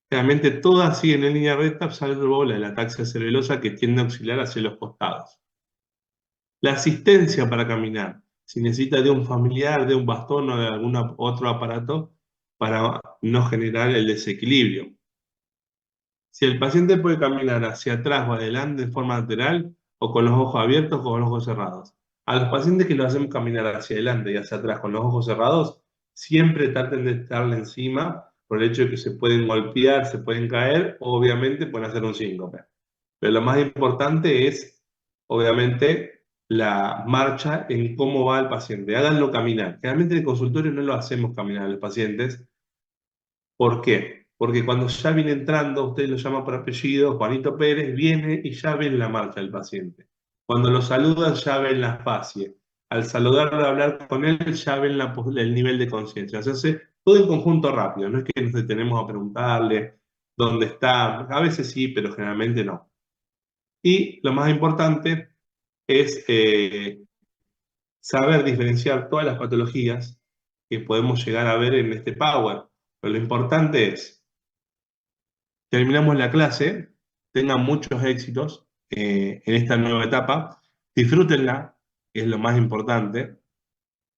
[SPEAKER 1] Realmente todas siguen en línea recta, salvo la ataxia cerebelosa que tiende a oscilar hacia los costados. La asistencia para caminar, si necesita de un familiar, de un bastón o de algún otro aparato para no generar el desequilibrio. Si el paciente puede caminar hacia atrás o adelante de forma lateral o con los ojos abiertos o con los ojos cerrados. A los pacientes que los hacemos caminar hacia adelante y hacia atrás con los ojos cerrados, siempre traten de estarle encima por el hecho de que se pueden golpear, se pueden caer, o obviamente pueden hacer un síncope. Pero lo más importante es, obviamente, la marcha en cómo va el paciente. Háganlo caminar. Generalmente en el consultorio no lo hacemos caminar a los pacientes. ¿Por qué? Porque cuando ya viene entrando, usted lo llama por apellido, Juanito Pérez, viene y ya ven la marcha del paciente. Cuando lo saludan, ya ven la fascia. Al saludarlo, hablar con él, ya ven el nivel de conciencia. Se hace todo en conjunto rápido, no es que nos detenemos a preguntarle dónde está. A veces sí, pero generalmente no. Y lo más importante es saber diferenciar todas las patologías que podemos llegar a ver en este Power. Pero lo importante es, terminamos la clase, tengan muchos éxitos en esta nueva etapa, disfrútenla, que es lo más importante,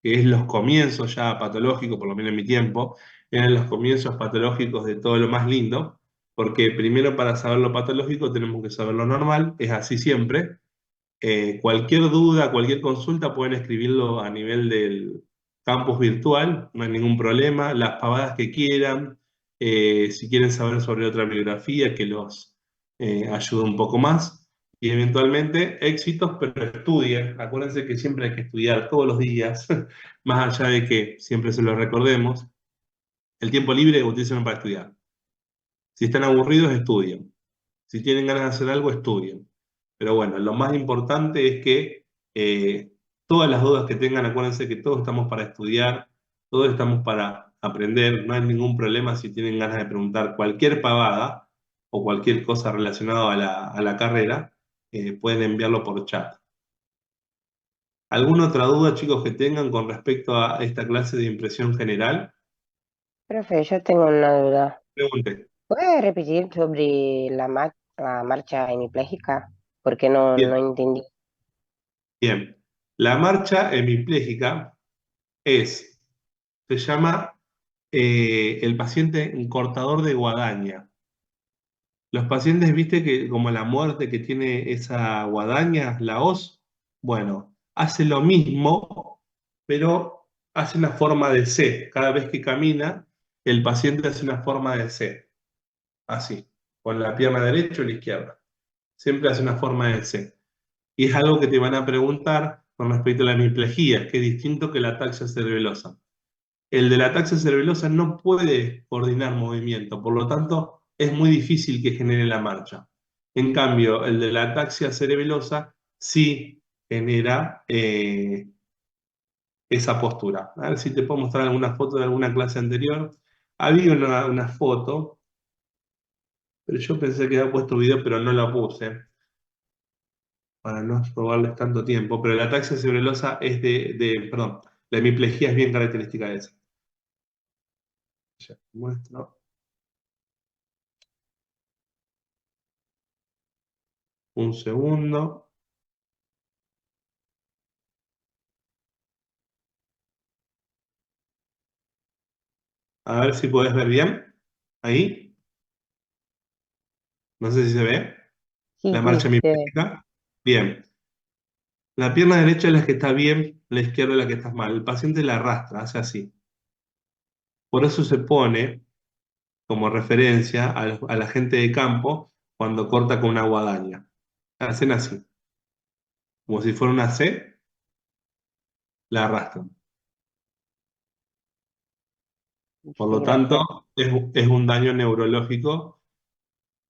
[SPEAKER 1] que es los comienzos ya patológicos, por lo menos en mi tiempo, eran los comienzos patológicos de todo lo más lindo, porque primero para saber lo patológico tenemos que saber lo normal, es así siempre. Cualquier duda, cualquier consulta pueden escribirlo a nivel del campus virtual, no hay ningún problema, las pavadas que quieran, si quieren saber sobre otra bibliografía que los ayude un poco más, y eventualmente éxitos, pero estudien, acuérdense que siempre hay que estudiar todos los días, más allá de que siempre se lo recordemos, el tiempo libre utilícenlo para estudiar. Si están aburridos, estudien. Si tienen ganas de hacer algo, estudien. Pero bueno, lo más importante es que todas las dudas que tengan, acuérdense que todos estamos para estudiar, todos estamos para aprender, no hay ningún problema si tienen ganas de preguntar cualquier pavada o cualquier cosa relacionada a la carrera, pueden enviarlo por chat. ¿Alguna otra duda, chicos, que tengan con respecto a esta clase de impresión general?
[SPEAKER 13] Profe, yo tengo una duda.
[SPEAKER 1] Pregunte.
[SPEAKER 13] ¿Puede repetir sobre la marcha hemipléjica? Porque no
[SPEAKER 1] Bien.
[SPEAKER 13] entendí.
[SPEAKER 1] Bien. La marcha hemipléjica se llama el paciente cortador de guadaña. Los pacientes, viste que como la muerte que tiene esa guadaña, la hoz, bueno, hace lo mismo, pero hace una forma de C. Cada vez que camina, el paciente hace una forma de C. Así, con la pierna derecha o la izquierda. Siempre hace una forma de C. Y es algo que te van a preguntar con respecto a la hemiplegia, que es distinto que la ataxia cerebelosa. El de la ataxia cerebelosa no puede coordinar movimiento, por lo tanto es muy difícil que genere la marcha. En cambio, el de la ataxia cerebelosa sí genera esa postura. A ver si te puedo mostrar alguna foto de alguna clase anterior. Había una foto, pero yo pensé que había puesto video, pero no la puse, para no robarles tanto tiempo. Pero la ataxia cerebelosa es perdón, la hemiplegia es bien característica de esa. Ya, muestro. Un segundo. A ver si puedes ver bien. Ahí. No sé si se ve.
[SPEAKER 13] Sí,
[SPEAKER 1] La marcha
[SPEAKER 13] sí,
[SPEAKER 1] hemipléjica. Bien. La pierna derecha es la que está bien, la izquierda es la que está mal. El paciente la arrastra, hace así. Por eso se pone como referencia a la gente de campo cuando corta con una guadaña. Hacen así. Como si fuera una C, la arrastran. Por
[SPEAKER 13] sí,
[SPEAKER 1] lo tanto,
[SPEAKER 13] gracias.
[SPEAKER 1] es un daño neurológico.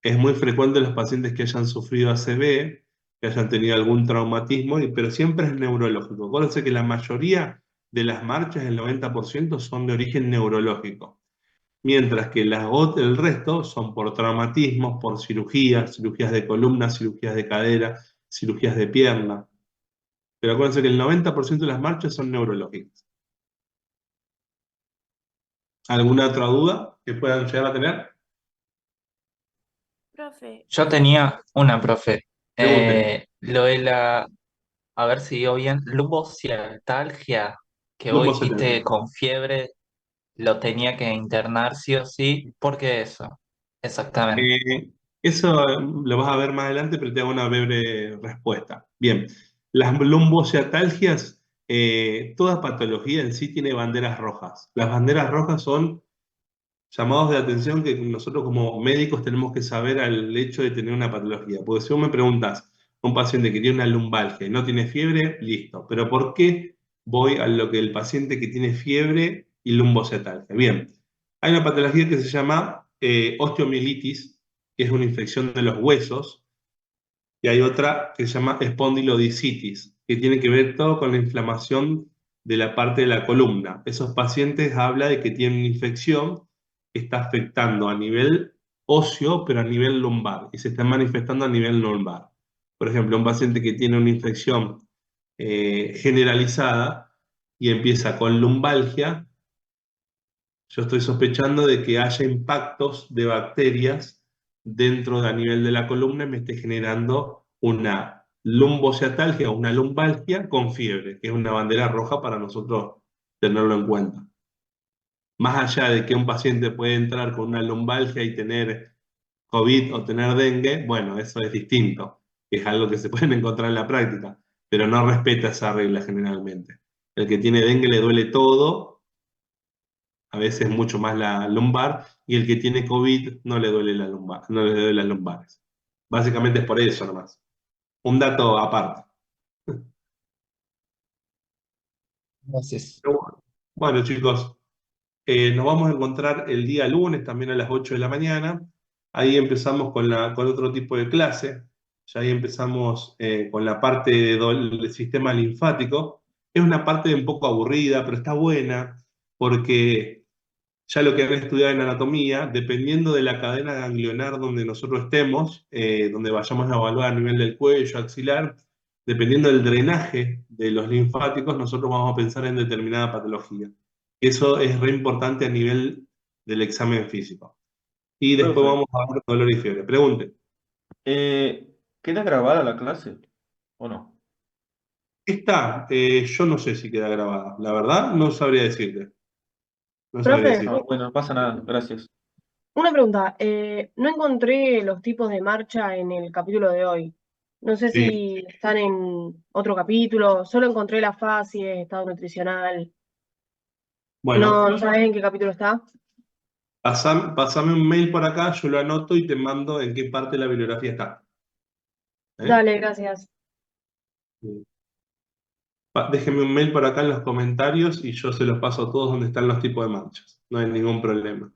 [SPEAKER 1] Es muy frecuente en los pacientes que hayan sufrido ACV, que hayan tenido algún traumatismo, pero siempre es neurológico. Acuérdense que la mayoría de las marchas, el 90%, son de origen neurológico. Mientras que el resto son por traumatismos, por cirugías de columna, cirugías de cadera, cirugías de pierna. Pero acuérdense que el 90% de las marchas son neurológicas. ¿Alguna otra duda que puedan llegar a tener?
[SPEAKER 14] Profe,
[SPEAKER 15] Yo tenía una, profe.
[SPEAKER 1] Pregunten.
[SPEAKER 15] Lo de la, a ver si digo bien, lumocialtalgia, que vos dijiste
[SPEAKER 1] Lumbocetalgia.
[SPEAKER 15] con fiebre, lo tenía que internar sí o sí. ¿Por qué eso? Exactamente.
[SPEAKER 1] Eso lo vas a ver más adelante, pero te hago una breve respuesta. Bien, Las lumboceatalgias, toda patología en sí tiene banderas rojas. Las banderas rojas son llamados de atención que nosotros como médicos tenemos que saber al hecho de tener una patología. Porque si vos me preguntas, un paciente que tiene una lumbalgia y no tiene fiebre, listo. Pero ¿por qué voy a lo que el paciente que tiene fiebre y lumboceatalgia? Bien, hay una patología que se llama osteomielitis, que es una infección de los huesos, y hay otra que se llama espondilodicitis, que tiene que ver todo con la inflamación de la parte de la columna. Esos pacientes habla de que tienen una infección que está afectando a nivel óseo, pero a nivel lumbar, y se está manifestando a nivel lumbar. Por ejemplo, un paciente que tiene una infección generalizada y empieza con lumbalgia, yo estoy sospechando de que haya impactos de bacterias dentro de a nivel de la columna y me esté generando una lumbociatalgia o una lumbalgia con fiebre, que es una bandera roja para nosotros tenerlo en cuenta. Más allá de que un paciente puede entrar con una lumbalgia y tener COVID o tener dengue, bueno, eso es distinto, es algo que se pueden encontrar en la práctica, pero no respeta esa regla generalmente. El que tiene dengue le duele todo, a veces mucho más la lumbar, y el que tiene COVID no le duele la lumbar, no le duele las lumbares. Básicamente es por eso nomás. Un dato aparte.
[SPEAKER 15] Gracias.
[SPEAKER 1] Pero bueno, chicos, nos vamos a encontrar el día lunes también a las 8 de la mañana. Ahí empezamos con otro tipo de clase. Ya ahí empezamos con la parte del sistema linfático. Es una parte un poco aburrida, pero está buena porque ya lo que han estudiado en anatomía, dependiendo de la cadena ganglionar donde nosotros estemos, donde vayamos a evaluar a nivel del cuello, axilar, dependiendo del drenaje de los linfáticos, nosotros vamos a pensar en determinada patología. Eso es re importante a nivel del examen físico. Y después
[SPEAKER 8] Profe,
[SPEAKER 1] vamos a ver dolor y fiebre. Pregunte.
[SPEAKER 8] ¿queda grabada la clase o no?
[SPEAKER 1] Yo no sé si queda grabada. La verdad, no sabría decirte. No sabría
[SPEAKER 7] Profe,
[SPEAKER 1] decirte.
[SPEAKER 8] Bueno, no pasa nada, gracias.
[SPEAKER 7] una pregunta. No encontré los tipos de marcha en el capítulo de hoy. No sé
[SPEAKER 1] Sí.
[SPEAKER 7] si están en otro capítulo. Solo encontré la fase, estado nutricional.
[SPEAKER 1] Bueno,
[SPEAKER 7] ¿No sabes en qué capítulo está?
[SPEAKER 1] Pásame un mail por acá, yo lo anoto y te mando en qué parte de la bibliografía está. ¿Eh?
[SPEAKER 7] Dale, gracias.
[SPEAKER 1] Déjenme un mail por acá en los comentarios y yo se los paso a todos donde están los tipos de manchas. No hay ningún problema.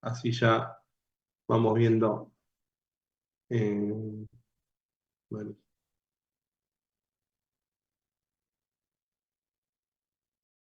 [SPEAKER 1] Así ya vamos viendo. Bueno.